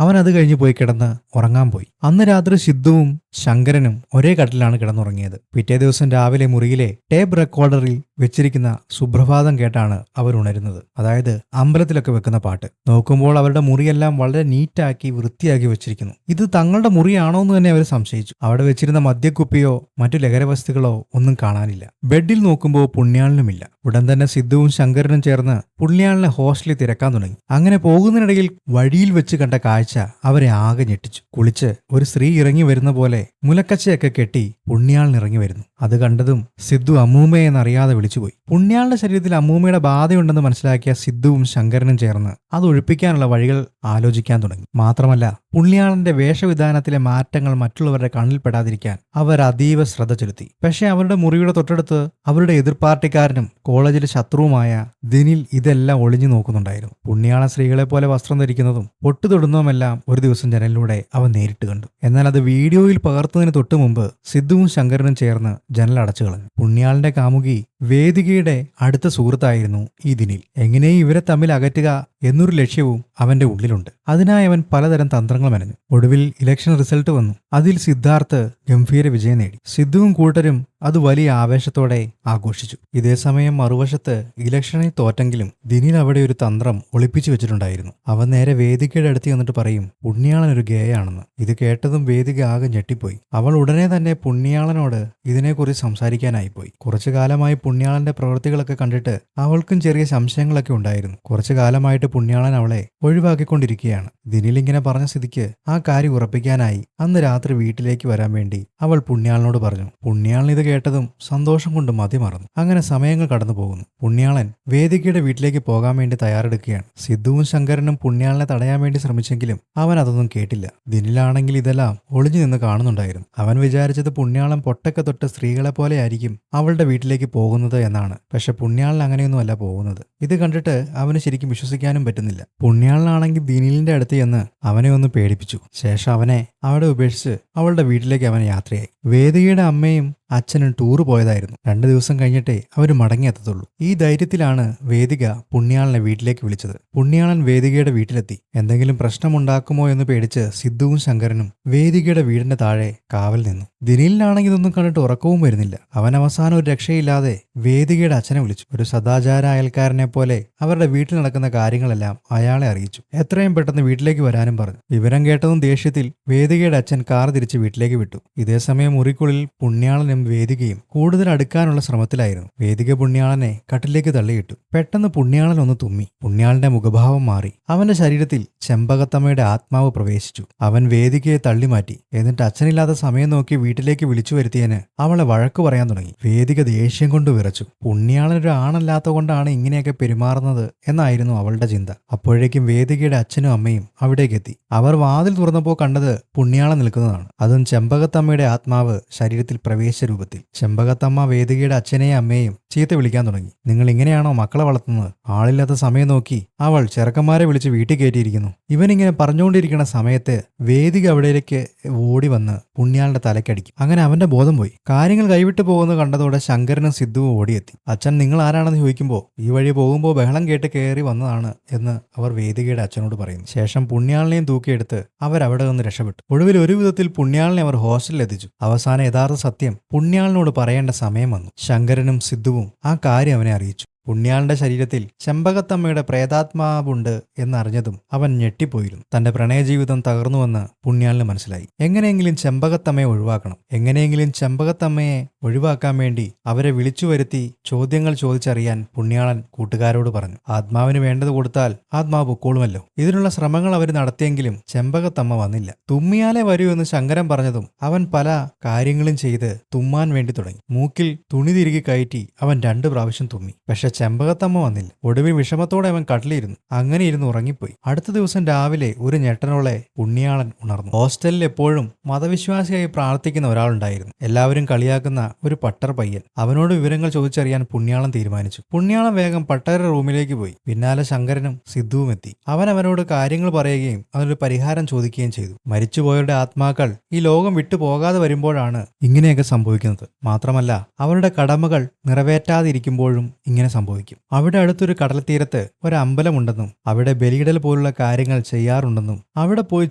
അവൻ അത് കഴിഞ്ഞ് പോയി കിടന്ന് ഉറങ്ങാൻ പോയി. അന്ന് രാത്രി സിദ്ധുവും ശങ്കരനും ഒരേ കട്ടിലാണ് കിടന്നുറങ്ങിയത്. പിറ്റേ ദിവസം രാവിലെ മുറിയിലെ ടേപ്പ് റെക്കോർഡറിൽ വെച്ചിരിക്കുന്ന സുപ്രഭാതം കേട്ടാണ് അവർ ഉണരുന്നത്. അതായത് അമ്പലത്തിലൊക്കെ വെക്കുന്ന പാട്ട്. നോക്കുമ്പോൾ അവരുടെ മുറിയെല്ലാം വളരെ നീറ്റാക്കി വൃത്തിയാക്കി വെച്ചിരിക്കുന്നു. ഇത് തങ്ങളുടെ മുറിയാണോ എന്ന് തന്നെ അവർ സംശയിച്ചു. അവിടെ വെച്ചിരുന്ന മദ്യക്കുപ്പിയോ മറ്റു ലഹരവസ്തുക്കളോ ഒന്നും കാണാനില്ല. ബെഡിൽ നോക്കുമ്പോൾ പുണ്യാളനുമില്ല. ഉടൻ തന്നെ സിദ്ധുവും ശങ്കരനും ചേർന്ന് പുണ്യാളനെ ഹോസ്റ്റലിൽ തിരക്കാൻ തുടങ്ങി. അങ്ങനെ പോകുന്നതിനിടയിൽ വഴിയിൽ വെച്ച് കണ്ട കാഴ്ച അവരെ ആകെ ഞെട്ടിച്ചു. കുളിച്ച് ഒരു സ്ത്രീ ഇറങ്ങി വരുന്ന പോലെ മുലക്കച്ചയൊക്കെ കെട്ടി പുണ്യാളൻ ഇറങ്ങി വരുന്നു. അത് കണ്ടതും സിദ്ധു അമ്മൂമ്മയെന്നറിയാതെ വിളിച്ചുപോയി. പുണ്യാളന്റെ ശരീരത്തിൽ അമ്മൂമ്മയുടെ ബാധയുണ്ടെന്ന് മനസ്സിലാക്കിയ സിദ്ധുവും ശങ്കരനും ചേർന്ന് അത് ഒഴിപ്പിക്കാനുള്ള വഴികൾ ആലോചിക്കാൻ തുടങ്ങി. മാത്രമല്ല പുണ്യാളന്റെ വേഷവിധാനത്തിലെ മാറ്റങ്ങൾ മറ്റുള്ളവരുടെ കണ്ണിൽപ്പെടാതിരിക്കാൻ അവർ അതീവ ശ്രദ്ധ ചെലുത്തി. പക്ഷേ അവരുടെ മുറിയുടെ തൊട്ടടുത്ത് അവരുടെ എതിർപാർട്ടിക്കാരനും കോളേജിലെ ശത്രുവുമായ ദിനിൽ ഇതെല്ലാം ഒളിഞ്ഞു നോക്കുന്നുണ്ടായിരുന്നു. പുണ്യാളൻ സ്ത്രീകളെ പോലെ വസ്ത്രം ധരിക്കുന്നതും പൊട്ടുതൊടുന്നതുമെല്ലാം ഒരു ദിവസം ജനലിലൂടെ അവൻ നേരിട്ട് കണ്ടു. എന്നാൽ അത് വീഡിയോയിൽ പകർത്തുന്നതിന് തൊട്ടു മുമ്പ് സിദ്ധുവും ശങ്കരനും ചേർന്ന് ജനൽ അടച്ചു കളഞ്ഞു. പുണ്യാളന്റെ കാമുകി വേദികയുടെ അടുത്ത സുഹൃത്തായിരുന്നു ഈ ദിനിൽ. എങ്ങനെയും ഇവരെ തമ്മിൽ അകറ്റുക എന്നൊരു ലക്ഷ്യവും അവന്റെ ഉള്ളിലുണ്ട്. അതിനായി അവൻ പലതരം തന്ത്രങ്ങൾ മെനഞ്ഞു. ഒടുവിൽ ഇലക്ഷൻ റിസൾട്ട് വന്നു. അതിൽ സിദ്ധാർത്ഥ് ഗംഭീര വിജയം നേടി. സിദ്ധുവും കൂട്ടരും അത് വലിയ ആവേശത്തോടെ ആഘോഷിച്ചു. ഇതേസമയം മറുവശത്ത് ഇലക്ഷനിൽ തോറ്റെങ്കിലും ദിനിൽ അവിടെ ഒരു തന്ത്രം ഒളിപ്പിച്ചു വെച്ചിട്ടുണ്ടായിരുന്നു. അവൻ നേരെ വേദികയുടെ അടുത്ത് ചെന്നിട്ട് പറയും, പുണ്യാളൻ ഒരു ഗേയാണെന്ന്. ഇത് കേട്ടതും വേദിക ആകെ ഞെട്ടിപ്പോയി. അവൾ ഉടനെ തന്നെ പുണ്യാളനോട് ഇതിനെക്കുറിച്ച് സംസാരിക്കാനായിപ്പോയി. കുറച്ചു കാലമായി പുണ്യാളന്റെ പ്രവൃത്തികളൊക്കെ കണ്ടിട്ട് അവൾക്കും ചെറിയ സംശയങ്ങളൊക്കെ ഉണ്ടായിരുന്നു. കുറച്ചു കാലമായിട്ട് പുണ്യാളൻ അവളെ ഒഴിവാക്കിക്കൊണ്ടിരിക്കുകയാണ്. ദിനിൽ ഇങ്ങനെ പറഞ്ഞ സ്ഥിതിക്ക് ആ കാര്യം ഉറപ്പിക്കാനായി അന്ന് രാത്രി വീട്ടിലേക്ക് വരാൻ വേണ്ടി അവൾ പുണ്യാളനോട് പറഞ്ഞു. പുണ്യാളൻ ഇത് കേട്ടതും സന്തോഷം കൊണ്ട് മതിമറന്നു. അങ്ങനെ സമയങ്ങൾ കടന്നു പോകുന്നു. പുണ്യാളൻ വേദികയുടെ വീട്ടിലേക്ക് പോകാൻ വേണ്ടി തയ്യാറെടുക്കുകയാണ്. സിദ്ധുവും ശങ്കരനും പുണ്യാളനെ തടയാൻ വേണ്ടി ശ്രമിച്ചെങ്കിലും അവൻ അതൊന്നും കേട്ടില്ല. ദിനിലാണെങ്കിൽ ഇതെല്ലാം ഒളിഞ്ഞു നിന്ന് കാണുന്നുണ്ടായിരുന്നു. അവൻ വിചാരിച്ചത് പുണ്യാളൻ പൊട്ടൊക്കെ തൊട്ട് സ്ത്രീകളെ പോലെ ആയിരിക്കും അവളുടെ വീട്ടിലേക്ക് പോകുന്നത് എന്നാണ്. പക്ഷെ പുണ്യാളൻ അങ്ങനെയൊന്നുമല്ല പോകുന്നത്. ഇത് കണ്ടിട്ട് അവന് ശരിക്കും വിശ്വസിക്കാനും പറ്റുന്നില്ല. പുണ്യാളനാണെങ്കിൽ ദിനിലിന്റെ അടുത്ത് ചെന്ന് അവനെ ഒന്ന് പേടിപ്പിച്ചു. ശേഷം അവനെ അവിടെ ഉപേക്ഷിച്ച് അവളുടെ വീട്ടിലേക്ക് അവൻ യാത്രയായി. വേദികയുടെ അമ്മയും അച്ഛനും ടൂറ് പോയതായിരുന്നു. 2 ദിവസം കഴിഞ്ഞിട്ടേ അവർ മടങ്ങിയെത്തത്തുള്ളൂ. ഈ ധൈര്യത്തിലാണ് വേദിക പുണ്യാളനെ വീട്ടിലേക്ക് വിളിച്ചത്. പുണ്യാളൻ വേദികയുടെ വീട്ടിലെത്തി. എന്തെങ്കിലും പ്രശ്നമുണ്ടാക്കുമോ എന്ന് പേടിച്ച് സിദ്ധുവും ശങ്കരനും വേദികയുടെ വീടിന്റെ താഴെ കാവൽ നിന്നു. ദിനിലിനാണെങ്കിൽ ഇതൊന്നും കണ്ടിട്ട് ഉറക്കവും വരുന്നില്ല. അവൻ അവസാനം ഒരു രക്ഷയില്ലാതെ വേദികയുടെ അച്ഛനെ വിളിച്ചു. ഒരു സദാചാര അയൽക്കാരനെ പോലെ അവരുടെ വീട്ടിൽ നടക്കുന്ന കാര്യങ്ങളെല്ലാം അയാളെ അറിയിച്ചു. എത്രയും പെട്ടെന്ന് വീട്ടിലേക്ക് വരാനും പറഞ്ഞു. വിവരം കേട്ടതും ദേഷ്യത്തിൽ വേദികയുടെ അച്ഛൻ കാർ തിരിച്ച് വീട്ടിലേക്ക് വിട്ടു. ഇതേസമയം മുറിക്കുള്ളിൽ പുണ്യാളനും വേദികയും കൂടുതൽ അടുക്കാനുള്ള ശ്രമത്തിലായിരുന്നു. വേദിക പുണ്യാളനെ കട്ടിലേക്ക് തള്ളിയിട്ടു. പെട്ടെന്ന് പുണ്യാളൻ ഒന്ന് തുമ്മി. പുണ്യാളന്റെ മുഖഭാവം മാറി. അവന്റെ ശരീരത്തിൽ ചെമ്പകത്തമ്മയുടെ ആത്മാവ് പ്രവേശിച്ചു. അവൻ വേദികയെ തള്ളിമാറ്റി. എന്നിട്ട് അച്ഛനില്ലാത്ത സമയം നോക്കി വീട്ടിലേക്ക് വിളിച്ചു വരുത്തിയതിന് അവളെ വഴക്കു പറയാൻ തുടങ്ങി. വേദിക ദേഷ്യം കൊണ്ട് വിറച്ചു. പുണ്യാളൻ ഒരു ആണല്ലാത്ത കൊണ്ടാണ് ഇങ്ങനെയൊക്കെ പെരുമാറുന്നത് എന്നായിരുന്നു അവളുടെ ചിന്ത. അപ്പോഴേക്കും വേദികയുടെ അച്ഛനും അമ്മയും അവിടേക്ക് എത്തി. അവർ വാതിൽ തുറന്നപ്പോൾ കണ്ടത് പുണ്യാളൻ നിൽക്കുന്നതാണ്. അതും ചെമ്പകത്തമ്മയുടെ ആത്മാവ് ശരീരത്തിൽ പ്രവേശിച്ച രൂപത്തിൽ. ചെമ്പകത്തമ്മ വേദികയുടെ അച്ഛനെയും അമ്മയെയും ചീത്ത വിളിക്കാൻ തുടങ്ങി. നിങ്ങൾ ഇങ്ങനെയാണോ മക്കളെ വളർത്തുന്നത്? ആളില്ലാത്ത സമയം നോക്കി അവൾ ചെറുക്കന്മാരെ വിളിച്ച് വീട്ടിൽ കയറ്റിയിരിക്കുന്നു. ഇവനിങ്ങനെ പറഞ്ഞുകൊണ്ടിരിക്കുന്ന സമയത്ത് വേദിക അവിടേക്ക് ഓടി വന്ന് പുണ്യാളിന്റെ തലക്കടിക്കും. അങ്ങനെ അവന്റെ ബോധം പോയി. കാര്യങ്ങൾ കൈവിട്ടു പോകുന്നത് കണ്ടതോടെ ശങ്കരനും സിദ്ധുവും ഓടിയെത്തി. അച്ഛൻ നിങ്ങൾ ആരാണെന്ന് ചോദിക്കുമ്പോൾ ഈ വഴി പോകുമ്പോൾ ബഹളം കേട്ട് കയറി വന്നതാണ് എന്ന് അവർ വേദികയുടെ അച്ഛനോട് പറയുന്നു. ശേഷം പുണ്യാളിനെയും തൂക്കിയെടുത്ത് അവരവിടെ നിന്ന് രക്ഷപ്പെട്ടു. ഒടുവിൽ ഒരു വിധത്തിൽ പുണ്യാളിനെ അവർ ഹോസ്റ്റലിൽ എത്തിച്ചു. അവസാനം യഥാർത്ഥ സത്യം പുണ്യാളിനോട് പറയേണ്ട സമയം വന്നു. ശങ്കരനും സിദ്ധുവും ആ കാര്യം അവനെ അറിയിച്ചു. പുണ്യാളിന്റെ ശരീരത്തിൽ ചെമ്പകത്തമ്മയുടെ പ്രേതാത്മാവുണ്ട് എന്നറിഞ്ഞതും അവൻ ഞെട്ടിപ്പോയിരുന്നു. തന്റെ പ്രണയജീവിതം തകർന്നുവെന്ന് പുണ്യാളിന് മനസ്സിലായി. എങ്ങനെയെങ്കിലും ചെമ്പകത്തമ്മയെ ഒഴിവാക്കണം. എങ്ങനെയെങ്കിലും ചെമ്പകത്തമ്മയെ ഒഴിവാക്കാൻ വേണ്ടി അവരെ വിളിച്ചു വരുത്തി ചോദ്യങ്ങൾ ചോദിച്ചറിയാൻ പുണ്യാളൻ കൂട്ടുകാരോട് പറഞ്ഞു. ആത്മാവിന് വേണ്ടത് കൊടുത്താൽ ആത്മാവ് പൊക്കോളുമല്ലോ. ഇതിനുള്ള ശ്രമങ്ങൾ അവർ നടത്തിയെങ്കിലും ചെമ്പകത്തമ്മ വന്നില്ല. തുമ്മിയാലേ വരൂ എന്ന് ശങ്കരൻ പറഞ്ഞതും അവൻ പല കാര്യങ്ങളും ചെയ്ത് തുമ്മാൻ വേണ്ടി തുടങ്ങി. മൂക്കിൽ തുണി തിരികെ കയറ്റി അവൻ 2 പ്രാവശ്യം തുമ്മി. പക്ഷെ ചെമ്പകത്തമ്മ വന്നില്ല. ഒടുവിൽ വിഷമത്തോടെ അവൻ കട്ടിലിരുന്നു. അങ്ങനെ ഇരുന്ന് ഉറങ്ങിപ്പോയി. അടുത്ത ദിവസം രാവിലെ ഒരു ഞെട്ടനോളെ പുണ്യാളൻ ഉണർന്നു. ഹോസ്റ്റലിൽ എപ്പോഴും മതവിശ്വാസിയായി പ്രാർത്ഥിക്കുന്ന ഒരാളുണ്ടായിരുന്നു. എല്ലാവരും കളിയാക്കുന്ന ഒരു പട്ടർ പയ്യൻ. അവനോട് വിവരങ്ങൾ ചോദിച്ചറിയാൻ പുണ്യാളൻ തീരുമാനിച്ചു. പുണ്യാളൻ വേഗം പട്ടര റൂമിലേക്ക് പോയി. പിന്നാലെ ശങ്കരനും സിദ്ധുവും എത്തി. അവനോട് കാര്യങ്ങൾ പറയുകയും അതിനൊരു പരിഹാരം ചോദിക്കുകയും ചെയ്തു. മരിച്ചുപോയവരുടെ ആത്മാക്കൾ ഈ ലോകം വിട്ടു പോകാതെ വരുമ്പോഴാണ് ഇങ്ങനെയൊക്കെ സംഭവിക്കുന്നത്. മാത്രമല്ല അവരുടെ കടമകൾ നിറവേറ്റാതിരിക്കുമ്പോഴും ഇങ്ങനെ സംഭവിക്കും. അവിടെ അടുത്തൊരു കടൽത്തീരത്ത് ഒരു അമ്പലമുണ്ടെന്നും അവിടെ ബലിയിടൽ പോലുള്ള കാര്യങ്ങൾ ചെയ്യാറുണ്ടെന്നും അവിടെ പോയി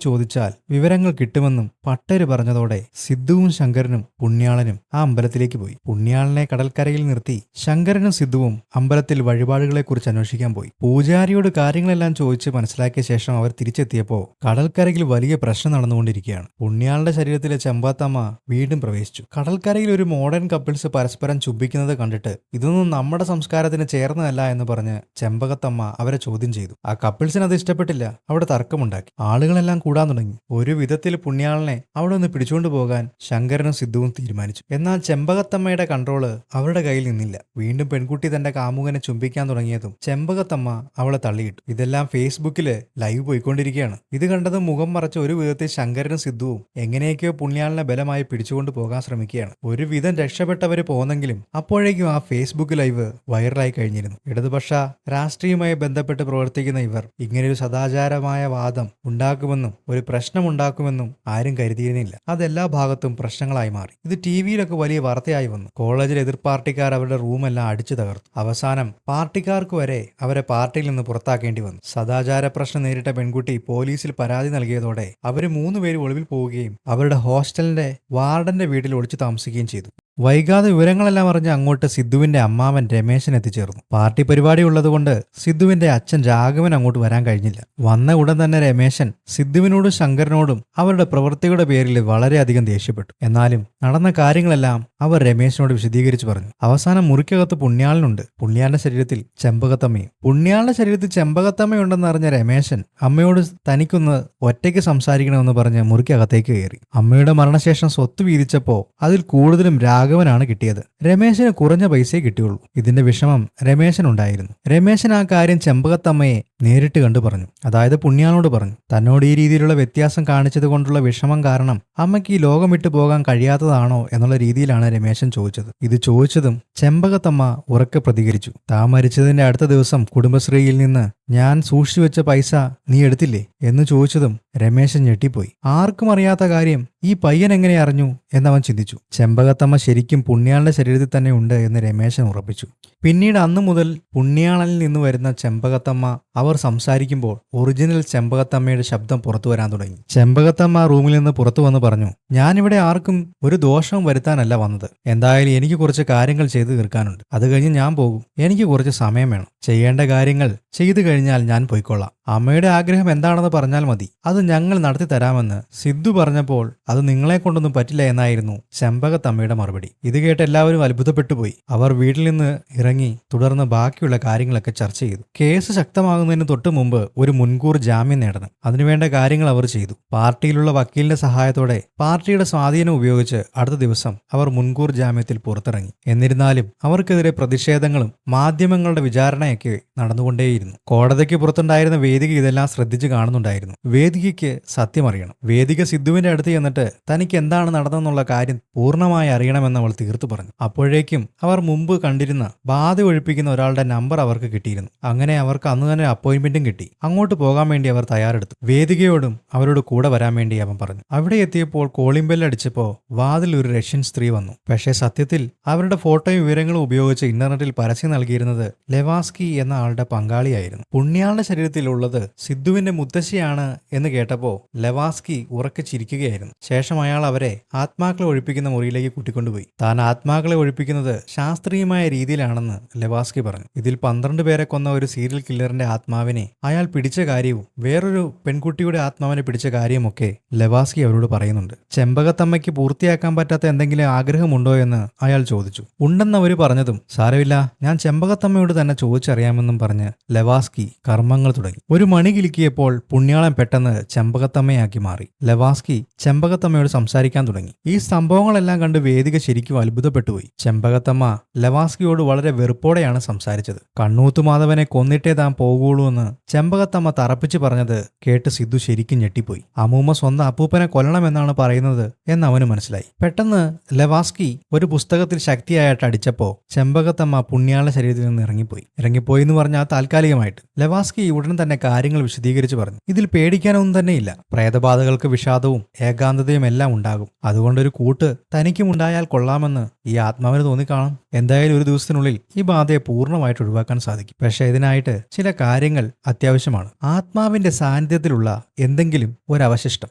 ചോദിച്ചാൽ വിവരങ്ങൾ കിട്ടുമെന്നും പട്ടര് പറഞ്ഞതോടെ സിദ്ധുവും ശങ്കരനും പുണ്യാളനും ആ അമ്പലത്തിലേക്ക് പോയി. പുണ്യാളനെ കടൽക്കരയിൽ നിർത്തി ശങ്കരനും സിദ്ധുവും അമ്പലത്തിൽ വഴിപാടുകളെക്കുറിച്ച് അന്വേഷിക്കാൻ പോയി. പൂജാരിയോട് കാര്യങ്ങളെല്ലാം ചോദിച്ച് മനസ്സിലാക്കിയ ശേഷം അവർ തിരിച്ചെത്തിയപ്പോൾ കടൽക്കരയിൽ വലിയ പ്രശ്നം നടന്നുകൊണ്ടിരിക്കുകയാണ്. പുണ്യാളന്റെ ശരീരത്തിലെ ചെമ്പകത്തമ്മ വീണ്ടും പ്രവേശിച്ചു. കടൽക്കരയിൽ ഒരു മോഡേൺ കപ്പിൾസ് പരസ്പരം ചുംബിക്കുന്നത് കണ്ടിട്ട് ഇതൊന്നും നമ്മുടെ സംസ്കാരത്തിന് ചേർന്നതല്ല എന്ന് പറഞ്ഞ് ചെമ്പകത്തമ്മ അവരെ ചോദ്യം ചെയ്തു. ആ കപ്പിൾസിന് അത് ഇഷ്ടപ്പെട്ടില്ല. അവിടെ തർക്കമുണ്ടാക്കി. ആളുകളെല്ലാം കൂടാൻ തുടങ്ങി. ഒരു വിധത്തിൽ പുണ്യാളനെ അവിടെ നിന്ന് പിടിച്ചുകൊണ്ടു പോകാൻ ശങ്കരനും സിദ്ധുവും തീരുമാനിച്ചു. എന്നാൽ ചെമ്പകത്തമ്മയുടെ കൺട്രോള് അവരുടെ കയ്യിൽ നിന്നില്ല. വീണ്ടും പെൺകുട്ടി തന്റെ കാമുകനെ ചുംബിക്കാൻ തുടങ്ങിയതും ചെമ്പകത്തമ്മ അവളെ തള്ളിയിട്ടു. ഇതെല്ലാം ഫേസ്ബുക്കില് ലൈവ് പോയിക്കൊണ്ടിരിക്കുകയാണ്. ഇത് കണ്ടതും മുഖം മറച്ച ഒരു വിധത്തിൽ ശങ്കരനും സിദ്ധുവും എങ്ങനെയൊക്കെയോ പുണ്യാളനെ ബലമായി പിടിച്ചുകൊണ്ട് പോകാൻ ശ്രമിക്കുകയാണ്. ഒരു വിധം രക്ഷപ്പെട്ടവര് പോന്നെങ്കിലും അപ്പോഴേക്കും ആ ഫേസ്ബുക്ക് ലൈവ് വൈറലായി കഴിഞ്ഞിരുന്നു. ഇടതുപക്ഷ രാഷ്ട്രീയവുമായി ബന്ധപ്പെട്ട് പ്രവർത്തിക്കുന്ന ഇവർ ഇങ്ങനെയൊരു സദാചാരമായ വാദം ഉണ്ടാക്കുമെന്നും ഒരു പ്രശ്നമുണ്ടാക്കുമെന്നും ആരും കരുതിയിരുന്നില്ല. അതെല്ലാ ഭാഗത്തും പ്രശ്നങ്ങളായി മാറി. ഇത് ടിവിയിലൊക്കെ വലിയ വാർത്തയായി വന്നു. കോളേജിൽ എതിർ പാർട്ടിക്കാർ അവരുടെ റൂമെല്ലാം അടിച്ചു തകർത്തു. അവസാനം പാർട്ടിക്കാർക്ക് വരെ അവരെ പാർട്ടിയിൽ നിന്ന് പുറത്താക്കേണ്ടി വന്നു. സദാചാര പ്രശ്നം നേരിട്ട പെൺകുട്ടി പോലീസിൽ പരാതി നൽകിയതോടെ അവര് 3 പേര് ഒളിവിൽ പോവുകയും അവരുടെ ഹോസ്റ്റലിന്റെ വാർഡന്റെ വീട്ടിൽ ഒളിച്ചു താമസിക്കുകയും ചെയ്തു. വൈകാതെ വിവരങ്ങളെല്ലാം അറിഞ്ഞ് അങ്ങോട്ട് സിദ്ധുവിന്റെ അമ്മാവൻ രമേശൻ എത്തിച്ചേർന്നു. പാർട്ടി പരിപാടി ഉള്ളതുകൊണ്ട് സിദ്ധുവിന്റെ അച്ഛൻ രാഘവൻ അങ്ങോട്ട് വരാൻ കഴിഞ്ഞില്ല. വന്ന ഉടൻ തന്നെ രമേശൻ സിദ്ധുവിനോടും ശങ്കരനോടും അവരുടെ പ്രവൃത്തിയുടെ പേരിൽ വളരെയധികം ദേഷ്യപ്പെട്ടു. എന്നാലും നടന്ന കാര്യങ്ങളെല്ലാം അവർ രമേശനോട് വിശദീകരിച്ചു പറഞ്ഞു. അവസാനം മുറിക്കകത്ത് പുണ്യാളനുണ്ട്. പുണ്യാളന്റെ ശരീരത്തിൽ ചെമ്പകത്തമ്മയും. പുണ്യാളന്റെ ശരീരത്തിൽ ചെമ്പകത്തമ്മയുണ്ടെന്ന് അറിഞ്ഞ രമേശൻ അമ്മയോട് തനിക്കൊന്ന് ഒറ്റയ്ക്ക് സംസാരിക്കണമെന്ന് പറഞ്ഞ് മുറിക്കകത്തേക്ക് കയറി. അമ്മയുടെ മരണശേഷം സ്വത്ത് വീതിച്ചപ്പോ അതിൽ കൂടുതലും രാഘവനാണ് കിട്ടിയത്. രമേശന് കുറഞ്ഞ പൈസയെ കിട്ടിയുള്ളൂ. ഇതിന്റെ വിഷമം രമേശനുണ്ടായിരുന്നു. രമേശൻ ആ കാര്യം ചെമ്പകത്തമ്മയെ നേരിട്ട് കണ്ടു പറഞ്ഞു. അതായത് പുണ്യാളനോട് പറഞ്ഞു. തന്നോട് ഈ രീതിയിലുള്ള വ്യത്യാസം കാണിച്ചത് കൊണ്ടുള്ള വിഷമം കാരണം അമ്മയ്ക്ക് ഈ ലോകം വിട്ടു പോകാൻ കഴിയാത്തതാണോ എന്നുള്ള രീതിയിലാണ് രമേശൻ ചോദിച്ചത്. ഇത് ചോദിച്ചതും ചെമ്പകത്തമ്മ ഉറക്കെ പ്രതികരിച്ചു. താൻ മരിച്ചതിന്റെ അടുത്ത ദിവസം കുടുംബശ്രീയിൽ നിന്ന് ഞാൻ സൂക്ഷിച്ചു വെച്ച പൈസ നീ എടുത്തില്ലേ എന്ന് ചോദിച്ചതും രമേശൻ ഞെട്ടിപ്പോയി. ആർക്കും അറിയാത്ത കാര്യം ഈ പയ്യൻ എങ്ങനെ അറിഞ്ഞു എന്നവൻ ചിന്തിച്ചു. ചെമ്പകത്തമ്മ ശരിക്കും പുണ്യാളന്റെ ശരീരത്തിൽ തന്നെ ഉണ്ട് എന്ന് രമേശൻ ഉറപ്പിച്ചു. പിന്നീട് അന്നു മുതൽ പുണ്യാളനിൽ നിന്ന് വരുന്ന ചെമ്പകത്തമ്മ അവർ സംസാരിക്കുമ്പോൾ ഒറിജിനൽ ചെമ്പകത്തമ്മയുടെ ശബ്ദം പുറത്തു വരാൻ തുടങ്ങി. ചെമ്പകത്തമ്മ റൂമിൽ നിന്ന് പുറത്തു വന്ന് പറഞ്ഞു, ഞാനിവിടെ ആർക്കും ഒരു ദോഷവും വരുത്താനല്ല വന്നത്. എന്തായാലും എനിക്ക് കുറച്ച് കാര്യങ്ങൾ ചെയ്തു തീർക്കാനുണ്ട്. അത് കഴിഞ്ഞ് ഞാൻ പോകും. എനിക്ക് കുറച്ച് സമയം വേണം. ചെയ്യേണ്ട കാര്യങ്ങൾ ചെയ്തു കഴിഞ്ഞാൽ ഞാൻ പോയിക്കൊള്ളാം. അമ്മയുടെ ആഗ്രഹം എന്താണെന്ന് പറഞ്ഞാൽ മതി. അത് ഞങ്ങൾ നടത്തി തരാമെന്ന് സിദ്ധു പറഞ്ഞപ്പോൾ അത് നിങ്ങളെ കൊണ്ടൊന്നും പറ്റില്ല എന്നായിരുന്നു ചെമ്പകത്തമ്മയുടെ മറുപടി. ഇത് കേട്ട് എല്ലാവരും അത്ഭുതപ്പെട്ടു പോയി. അവർ വീട്ടിൽ നിന്ന് വഴങ്ങി തുടർന്ന് ബാക്കിയുള്ള കാര്യങ്ങളൊക്കെ ചർച്ച ചെയ്തു. കേസ് ശക്തമാകുന്നതിന് തൊട്ടു മുമ്പ് ഒരു മുൻകൂർ ജാമ്യം നേടണം. അതിനുവേണ്ട കാര്യങ്ങൾ അവർ ചെയ്തു. പാർട്ടിയിലുള്ള വക്കീലിന്റെ സഹായത്തോടെ പാർട്ടിയുടെ സ്വാധീനം ഉപയോഗിച്ച് അടുത്ത ദിവസം അവർ മുൻകൂർ ജാമ്യത്തിൽ പുറത്തിറങ്ങി. എന്നിരുന്നാലും അവർക്കെതിരെ പ്രതിഷേധങ്ങളും മാധ്യമങ്ങളുടെ വിചാരണയൊക്കെ നടന്നുകൊണ്ടേയിരുന്നു. കോടതിക്ക് പുറത്തുണ്ടായിരുന്ന വേദിക ഇതെല്ലാം ശ്രദ്ധിച്ചു കാണുന്നുണ്ടായിരുന്നു. വേദികയ്ക്ക് സത്യം അറിയണം. വേദിക സിദ്ധുവിന്റെ അടുത്ത് ചെന്നിട്ട് തനിക്ക് എന്താണ് നടന്നെന്നുള്ള കാര്യം പൂർണ്ണമായി അറിയണമെന്ന് അവൾ തീർത്തു പറഞ്ഞു. അപ്പോഴേക്കും അവർ മുമ്പ് കണ്ടിരുന്ന ബാധ ഒഴിപ്പിക്കുന്ന ഒരാളുടെ നമ്പർ അവർക്ക് കിട്ടിയിരുന്നു. അങ്ങനെ അവർക്ക് അന്ന് തന്നെ അപ്പോയിന്റ്മെന്റും കിട്ടി. അങ്ങോട്ട് പോകാൻ വേണ്ടി അവർ തയ്യാറെടുത്തു. വേദികയോടും അവരോട് കൂടെ വരാൻ വേണ്ടി അവൻ പറഞ്ഞു. അവിടെ എത്തിയപ്പോൾ കോളിംഗ് ബെൽ അടിച്ചപ്പോൾ വാതിൽ ഒരു റഷ്യൻ സ്ത്രീ വന്നു. പക്ഷേ സത്യത്തിൽ അവരുടെ ഫോട്ടോയും വിവരങ്ങളും ഉപയോഗിച്ച് ഇന്റർനെറ്റിൽ പരസ്യം നൽകിയിരുന്നത് ലെവാസ്കി എന്ന ആളുടെ പങ്കാളിയായിരുന്നു. പുണ്യാളുടെ ശരീരത്തിലുള്ളത് സിദ്ധുവിന്റെ മുത്തശ്ശിയാണ് എന്ന് കേട്ടപ്പോൾ ലെവാസ്കി ഉറക്കെ ചിരിക്കുകയായിരുന്നു. ശേഷം അയാൾ അവരെ ആത്മാക്കളെ ഒഴിപ്പിക്കുന്ന മുറിയിലേക്ക് കൂട്ടിക്കൊണ്ടുപോയി. താൻ ആത്മാക്കളെ ഒഴിപ്പിക്കുന്നത് ശാസ്ത്രീയമായ രീതിയിലാണെന്ന് ലെവാസ്കി പറഞ്ഞു. ഇതിൽ 12 പേരെ കൊന്ന ഒരു സീരിയൽ കില്ലറിന്റെ ആത്മാവിനെ അയാൾ പിടിച്ച കാര്യവും വേറൊരു പെൺകുട്ടിയുടെ ആത്മാവിനെ പിടിച്ച കാര്യമൊക്കെ ലെവാസ്കി അവരോട് പറയുന്നുണ്ട്. ചെമ്പകത്തമ്മയ്ക്ക് പൂർത്തിയാക്കാൻ പറ്റാത്ത എന്തെങ്കിലും ആഗ്രഹമുണ്ടോ എന്ന് അയാൾ ചോദിച്ചു. ഉണ്ടെന്ന് അവർ പറഞ്ഞതും സാരമില്ല, ഞാൻ ചെമ്പകത്തമ്മയോട് തന്നെ ചോദിച്ചറിയാമെന്നും പറഞ്ഞ് ലെവാസ്കി കർമ്മങ്ങൾ തുടങ്ങി. ഒരു മണി കിലുക്കിയപ്പോൾ പുണ്യാളൻ പെട്ടെന്ന് ചെമ്പകത്തമ്മയാക്കി മാറി. ലെവാസ്കി ചെമ്പകത്തമ്മയോട് സംസാരിക്കാൻ തുടങ്ങി. ഈ സംഭവങ്ങളെല്ലാം കണ്ട് വേദിക ശരിക്കും അത്ഭുതപ്പെട്ടുപോയി. ചെമ്പകത്തമ്മ ലെവാസ്കിയോട് വളരെ വെറുപ്പോടെയാണ് സംസാരിച്ചത്. കണ്ണൂത്തുമാധവനെ കൊന്നിട്ടേ താൻ പോകുള്ളൂ എന്ന് ചെമ്പകത്തമ്മ തറപ്പിച്ച് പറഞ്ഞത് കേട്ട് സിദ്ധു ശരിക്കും ഞെട്ടിപ്പോയി. അമ്മൂമ്മ സ്വന്തം അപ്പൂപ്പനെ കൊല്ലണമെന്നാണ് പറയുന്നത് എന്ന് അവന് മനസ്സിലായി. പെട്ടെന്ന് ലെവാസ്കി ഒരു പുസ്തകത്തിൽ ശക്തിയായിട്ട് അടിച്ചപ്പോ ചെമ്പകത്തമ്മ പുണ്യാളുടെ ശരീരത്തിൽ നിന്ന് ഇറങ്ങിപ്പോയി എന്ന് പറഞ്ഞാൽ താൽക്കാലികമായിട്ട്. ലെവാസ്കി ഉടൻ തന്നെ കാര്യങ്ങൾ വിശദീകരിച്ച് പറഞ്ഞു. ഇതിൽ പേടിക്കാനൊന്നും തന്നെയില്ല. പ്രേതബാധകൾക്ക് വിഷാദവും ഏകാന്തതയും എല്ലാം ഉണ്ടാകും. അതുകൊണ്ടൊരു കൂട്ട് തനിക്കും ഉണ്ടായാൽ കൊള്ളാമെന്ന് ഈ ആത്മാവിന് തോന്നിക്കാണും. എന്തായാലും ഒരു ദിവസത്തിനുള്ളിൽ ഈ ബാധയെ പൂർണ്ണമായിട്ട് ഒഴിവാക്കാൻ സാധിക്കും. പക്ഷേ ഇതിനായിട്ട് ചില കാര്യങ്ങൾ അത്യാവശ്യമാണ്. ആത്മാവിന്റെ സാന്നിധ്യത്തിലുള്ള എന്തെങ്കിലും ഒരവശിഷ്ടം,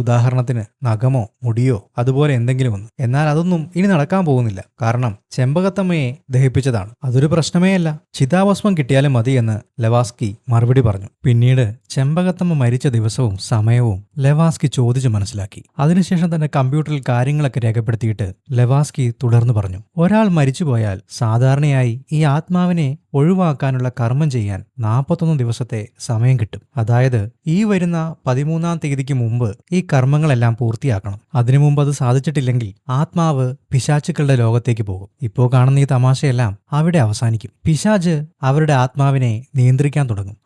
ഉദാഹരണത്തിന് നഖമോ മുടിയോ അതുപോലെ എന്തെങ്കിലും ഒന്ന്. എന്നാൽ അതൊന്നും ഇനി നടക്കാൻ പോകുന്നില്ല. കാരണം ചെമ്പകത്തമ്മയെ ദഹിപ്പിച്ചതാണ്. അതൊരു പ്രശ്നമേ അല്ല. ചിതാഭസ്മം കിട്ടിയാലും മതി എന്ന് ലെവാസ്കി മറുപടി പറഞ്ഞു. പിന്നീട് ചെമ്പകത്തമ്മ മരിച്ച ദിവസവും സമയവും ലെവാസ്കി ചോദിച്ചു മനസ്സിലാക്കി. അതിനുശേഷം തന്നെ കമ്പ്യൂട്ടറിൽ കാര്യങ്ങളൊക്കെ രേഖപ്പെടുത്തിയിട്ട് ലെവാസ്കി തുടർന്ന് പറഞ്ഞു. ഒരാൾ മരിച്ചുപോയാൽ സാധാരണയായി ഈ ആത്മാവിനെ ഒഴിവാക്കാനുള്ള കർമ്മം ചെയ്യാൻ 41 ദിവസത്തെ സമയം കിട്ടും. അതായത് ഈ വരുന്ന 13-ാം തീയതിക്ക് മുമ്പ് ഈ കർമ്മങ്ങളെല്ലാം പൂർത്തിയാക്കണം. അതിനു മുമ്പ് അത് സാധിച്ചിട്ടില്ലെങ്കിൽ ആത്മാവ് പിശാചുക്കളുടെ ലോകത്തേക്ക് പോകും. ഇപ്പോൾ കാണുന്ന ഈ തമാശയെല്ലാം അവിടെ അവസാനിക്കും. പിശാച് അവരുടെ ആത്മാവിനെ നിയന്ത്രിക്കാൻ തുടങ്ങും.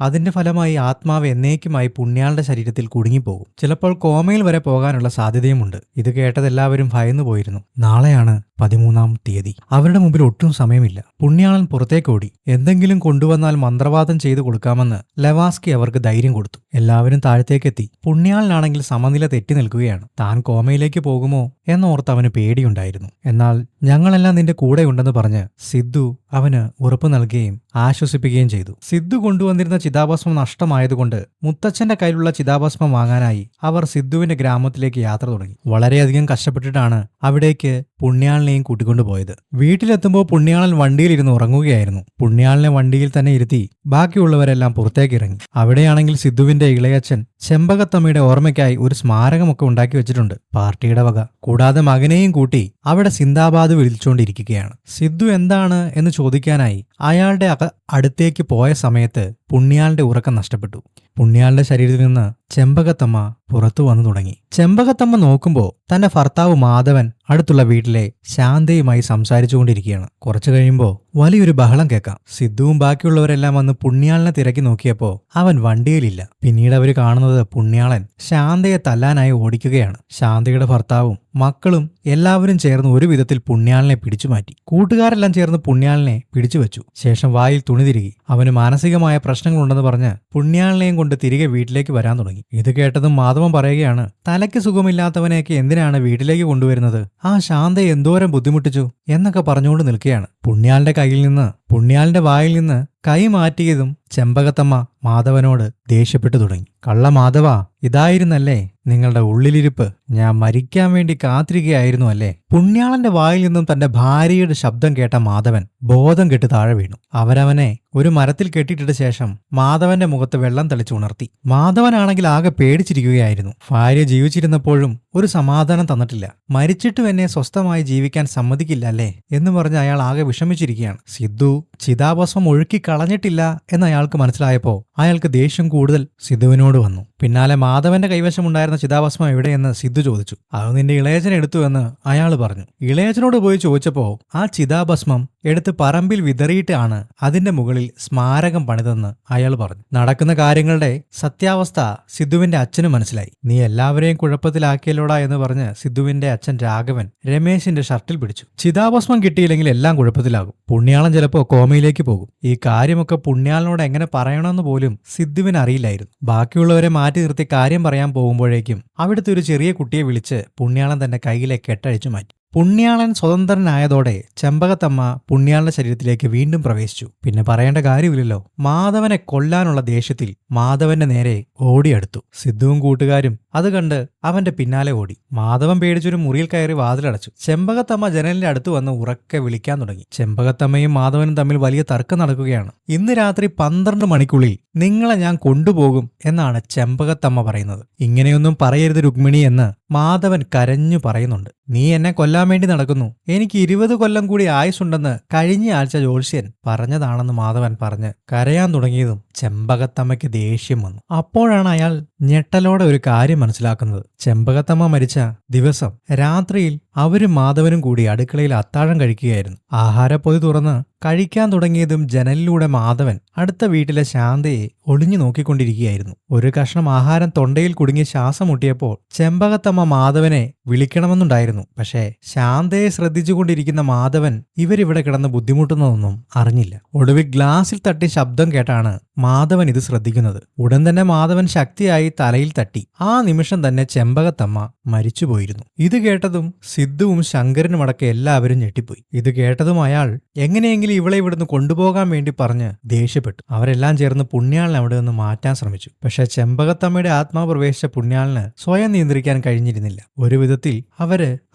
അതിന്റെ ഫലമായി ആത്മാവ് എന്നേക്കുമായി പുണ്യാളുടെ ശരീരത്തിൽ കുടുങ്ങിപ്പോകും. ചിലപ്പോൾ കോമയിൽ വരെ പോകാനുള്ള സാധ്യതയുമുണ്ട്. ഇത് കേട്ടതെല്ലാവരും ഭയന്നു പോയിരുന്നു. നാളെയാണ് 13-ാം തീയതി. അവരുടെ മുമ്പിൽ ഒട്ടും സമയമില്ല. പുണ്യാളൻ പുറത്തേക്കോടി. എന്തെങ്കിലും കൊണ്ടുവന്നാൽ മന്ത്രവാദം ചെയ്തു കൊടുക്കാമെന്ന് ലെവാസ്കി അവർക്ക് ധൈര്യം കൊടുത്തു. എല്ലാവരും താഴത്തേക്കെത്തി. പുണ്യാളനാണെങ്കിൽ സമനില തെറ്റി നിൽക്കുകയാണ്. താൻ കോമയിലേക്ക് പോകുമോ എന്നോർത്ത് അവന് പേടിയുണ്ടായിരുന്നു. എന്നാൽ ഞങ്ങളെല്ലാം നിന്റെ കൂടെയുണ്ടെന്ന് പറഞ്ഞ് സിദ്ധു അവന് ഉറപ്പു നൽകുകയും ആശ്വസിപ്പിക്കുകയും ചെയ്തു. സിദ്ധു കൊണ്ടുവന്നിരുന്ന ചിതാഭസ്മം നഷ്ടമായതുകൊണ്ട് മുത്തച്ഛന്റെ കയ്യിലുള്ള ചിതാഭസ്മം വാങ്ങാനായി അവർ സിദ്ധുവിന്റെ ഗ്രാമത്തിലേക്ക് യാത്ര തുടങ്ങി. വളരെയധികം കഷ്ടപ്പെട്ടിട്ടാണ് അവിടേക്ക് പുണ്യാളിനെയും കൂട്ടിക്കൊണ്ടുപോയത്. വീട്ടിലെത്തുമ്പോൾ പുണ്യാളൻ വണ്ടിയിലിരുന്ന് ഉറങ്ങുകയായിരുന്നു. പുണ്യാളിനെ വണ്ടിയിൽ തന്നെ ഇരുത്തി ബാക്കിയുള്ളവരെല്ലാം പുറത്തേക്ക് ഇറങ്ങി. അവിടെയാണെങ്കിൽ സിദ്ധുവിന്റെ ഇളയച്ഛൻ ചെമ്പകത്തമ്മയുടെ ഓർമ്മയ്ക്കായി ഒരു സ്മാരകമൊക്കെ ഉണ്ടാക്കി വെച്ചിട്ടുണ്ട്, പാർട്ടിയുടെ വക. കൂടാതെ മകനെയും കൂട്ടി അവിടെ സിന്ദാബാദ് വിളിച്ചുകൊണ്ടിരിക്കുകയാണ്. സിദ്ധു എന്താണ് എന്ന് ചോദിക്കാനായി അയാളുടെ അടുത്തേക്ക് പോയ സമയത്ത് പുണ്യാളിന്റെ ഉറക്കം നഷ്ടപ്പെട്ടു. പുണ്യാളിന്റെ ശരീരത്തിൽ നിന്ന് ചെമ്പകത്തമ്മ പുറത്തു വന്നു തുടങ്ങി. ചെമ്പകത്തമ്മ നോക്കുമ്പോൾ തന്റെ ഭർത്താവ് മാധവൻ അടുത്തുള്ള വീട്ടിലെ ശാന്തയുമായി സംസാരിച്ചുകൊണ്ടിരിക്കുകയാണ്. കുറച്ചു കഴിയുമ്പോൾ വലിയൊരു ബഹളം കേൾക്കാം. സിദ്ധുവും ബാക്കിയുള്ളവരെല്ലാം വന്ന് പുണ്യാളിനെ തിരക്കി നോക്കിയപ്പോൾ അവൻ വണ്ടിയിലില്ല. പിന്നീട് അവർ കാണുന്നത് പുണ്യാളൻ ശാന്തയെ തല്ലാനായി ഓടിക്കുകയാണ്. ശാന്തയുടെ ഭർത്താവും മക്കളും എല്ലാവരും ചേർന്ന് ഒരു വിധത്തിൽ പുണ്യാളിനെ പിടിച്ചുമാറ്റി. കൂട്ടുകാരെല്ലാം ചേർന്ന് പുണ്യാളിനെ പിടിച്ചുവെച്ചു. ശേഷം വായിൽ തുണി തിരുകി. അവന് മാനസികമായ പ്രശ്നങ്ങളുണ്ടെന്ന് പറഞ്ഞ് പുണ്യാളിനെയും കൊണ്ട് തിരികെ വീട്ടിലേക്ക് വരാൻ തുടങ്ങി. ഇത് കേട്ടതും മാധവൻ പറയുകയാണ്, തലയ്ക്ക് സുഖമില്ലാത്തവനെയൊക്കെ എന്തിനാണ് വീട്ടിലേക്ക് കൊണ്ടുവരുന്നത്? ആ ശാന്തയെ എന്തോരം ബുദ്ധിമുട്ടിച്ചു എന്നൊക്കെ പറഞ്ഞുകൊണ്ട് നിൽക്കുകയാണ്. പുണ്യാളിന്റെ വായിൽ നിന്ന് കൈ മാറ്റിയതും ചെമ്പകത്തമ്മ മാധവനോട് ദേഷ്യപ്പെട്ടു തുടങ്ങി. കള്ള മാധവ, ഇതായിരുന്നല്ലേ നിങ്ങളുടെ ഉള്ളിലിരിപ്പ്? ഞാൻ മരിക്കാൻ വേണ്ടി കാത്തിരിക്കുകയായിരുന്നു അല്ലേ? പുണ്യാളന്റെ വായിൽ നിന്നും തന്റെ ഭാര്യയുടെ ശബ്ദം കേട്ട മാധവൻ ബോധം കെട്ട് താഴെ വീണു. അവരവനെ ഒരു മരത്തിൽ കെട്ടിയിട്ട ശേഷം മാധവന്റെ മുഖത്ത് വെള്ളം തളിച്ചുണർത്തി. മാധവനാണെങ്കിൽ ആകെ പേടിച്ചിരിക്കുകയായിരുന്നു. ഭാര്യ ജീവിച്ചിരുന്നപ്പോഴും ഒരു സമാധാനം തന്നിട്ടില്ല. മരിച്ചിട്ടും എന്നെ സ്വസ്ഥമായി ജീവിക്കാൻ സമ്മതിക്കില്ല അല്ലേ എന്ന് പറഞ്ഞ് അയാൾ ആകെ വിഷമിച്ചിരിക്കുകയാണ്. സിദ്ധു ചിതാഭസ്മം ഒഴുക്കി കളഞ്ഞിട്ടില്ല എന്ന് അയാൾക്ക് മനസ്സിലായപ്പോൾ അയാൾക്ക് ദേഷ്യം കൂടുതൽ സിദ്ധുവിനോട് വന്നു. പിന്നാലെ മാധവന്റെ കൈവശമുണ്ടായിരുന്ന ചിതാഭസ്മം എവിടെയെന്ന് സിദ്ധു ചോദിച്ചു. അത് നിന്റെ ഇളയച്ചൻ എടുത്തു എന്ന് അയാൾ പറഞ്ഞു. ഇളയച്ചനോട് പോയി ചോദിച്ചപ്പോൾ ആ ചിതാഭസ്മം എടുത്ത് പറമ്പിൽ വിതറിയിട്ടാണ് അതിന്റെ മുകളിൽ സ്മാരകം പണിതെന്ന് അയാൾ പറഞ്ഞു. നടക്കുന്ന കാര്യങ്ങളുടെ സത്യാവസ്ഥ സിദ്ധുവിന്റെ അച്ഛന് മനസ്സിലായി. നീ എല്ലാവരെയും കുഴപ്പത്തിലാക്കിയല്ലോടാ എന്ന് പറഞ്ഞ് സിദ്ധുവിന്റെ അച്ഛൻ രാഘവൻ രമേശിന്റെ ഷർട്ടിൽ പിടിച്ചു. ചിതാഭസ്മം കിട്ടിയില്ലെങ്കിൽ എല്ലാം കുഴപ്പത്തിലാകും. പുണ്യാളൻ ചിലപ്പോ കോമയിലേക്ക് പോകും. ഈ കാര്യമൊക്കെ പുണ്യാളനോട് എങ്ങനെ പറയണമെന്ന് പോലും സിദ്ധുവിന് അറിയില്ലായിരുന്നു. ബാക്കിയുള്ളവരെ മാറ്റി നിർത്തി കാര്യം പറയാൻ പോകുമ്പോഴേക്കും അവിടുത്തെ ഒരു ചെറിയ കുട്ടിയെ വിളിച്ച് പുണ്യാളൻ തന്റെ കയ്യിലെ കെട്ടഴിച്ചു മാറ്റി. പുണ്യാളൻ സ്വതന്ത്രനായതോടെ ചെമ്പകത്തമ്മ പുണ്യാളന്റെ ശരീരത്തിലേക്ക് വീണ്ടും പ്രവേശിച്ചു. പിന്നെ പറയേണ്ട കാര്യമില്ലല്ലോ. മാധവനെ കൊല്ലാനുള്ള ദേഷ്യത്തിൽ മാധവന്റെ നേരെ ഓടിയെടുത്തു. സിദ്ധുവും കൂട്ടുകാരും അത് കണ്ട് അവന്റെ പിന്നാലെ ഓടി. മാധവൻ പേടിച്ചൊരു മുറിയിൽ കയറി വാതിലടച്ചു. ചെമ്പകത്തമ്മ ജനലിന്റെ അടുത്ത് വന്ന് ഉറക്കെ വിളിക്കാൻ തുടങ്ങി. ചെമ്പകത്തമ്മയും മാധവനും തമ്മിൽ വലിയ തർക്കം നടക്കുകയാണ്. ഇന്ന് രാത്രി 12 മണിക്കുള്ളിൽ നിങ്ങളെ ഞാൻ കൊണ്ടുപോകും എന്നാണ് ചെമ്പകത്തമ്മ പറയുന്നത്. ഇങ്ങനെയൊന്നും പറയരുത് രുക്മിണി എന്ന് മാധവൻ കരഞ്ഞു പറയുന്നുണ്ട്. നീ എന്നെ കൊല്ലാൻ വേണ്ടി നടക്കുന്നു. എനിക്ക് 20 കൊല്ലം കൂടി ആയുസുണ്ടെന്ന് കഴിഞ്ഞ ആഴ്ച ജ്യോത്സ്യൻ പറഞ്ഞതാണെന്ന് മാധവൻ പറഞ്ഞ് കരയാൻ തുടങ്ങിയതും ചെമ്പകത്തമ്മയ്ക്ക് ദേഷ്യം വന്നു. അപ്പോഴാണ് അയാൾ ഞെട്ടലോടെ ഒരു കാര്യം മനസ്സിലാക്കുന്നത്. ചെമ്പകത്തമ്മ മരിച്ച ദിവസം രാത്രിയിൽ അവരും മാധവനും കൂടി അടുക്കളയിൽ അത്താഴം കഴിക്കുകയായിരുന്നു. ആഹാരപ്പൊതി തുറന്ന് കഴിക്കാൻ തുടങ്ങിയതും ജനലിലൂടെ മാധവൻ അടുത്ത വീട്ടിലെ ശാന്തയെ ഒളിഞ്ഞു നോക്കിക്കൊണ്ടിരിക്കുകയായിരുന്നു. ഒരു കഷ്ണം ആഹാരം തൊണ്ടയിൽ കുടുങ്ങി ശ്വാസം മുട്ടിയപ്പോൾ ചെമ്പകത്തമ്മ മാധവനെ വിളിക്കണമെന്നുണ്ടായിരുന്നു. പക്ഷേ ശാന്തയെ ശ്രദ്ധിച്ചുകൊണ്ടിരിക്കുന്ന മാധവൻ ഇവരിവിടെ കിടന്ന് ബുദ്ധിമുട്ടുന്നതൊന്നും അറിഞ്ഞില്ല. ഒടുവിൽ ഗ്ലാസിൽ തട്ടി ശബ്ദം കേട്ടാണ് മാധവൻ ഇത് ശ്രദ്ധിക്കുന്നത്. ഉടൻ തന്നെ മാധവൻ ശക്തിയായി തലയിൽ തട്ടി. ആ നിമിഷം തന്നെ ചെമ്പകത്തമ്മ മരിച്ചുപോയിരുന്നു. ഇത് കേട്ടതും സിദ്ധുവും ശങ്കരനുമടക്കം എല്ലാവരും ഞെട്ടിപ്പോയി. ഇത് കേട്ടതും അയാൾ എങ്ങനെയെങ്കിലും ഇവളെ ഇവിടുന്ന് കൊണ്ടുപോകാൻ വേണ്ടി പറഞ്ഞ് ദേഷ്യപ്പെട്ടു. അവരെല്ലാം ചേർന്ന് പുണ്യാളിനെ അവിടെ നിന്ന് മാറ്റാൻ ശ്രമിച്ചു. പക്ഷെ ചെമ്പകത്തമ്മയുടെ ആത്മാവ് പ്രവേശിച്ച പുണ്യാളിന് സ്വയം നിയന്ത്രിക്കാൻ കഴിഞ്ഞിരുന്നില്ല. ഒരു വിധത്തിൽ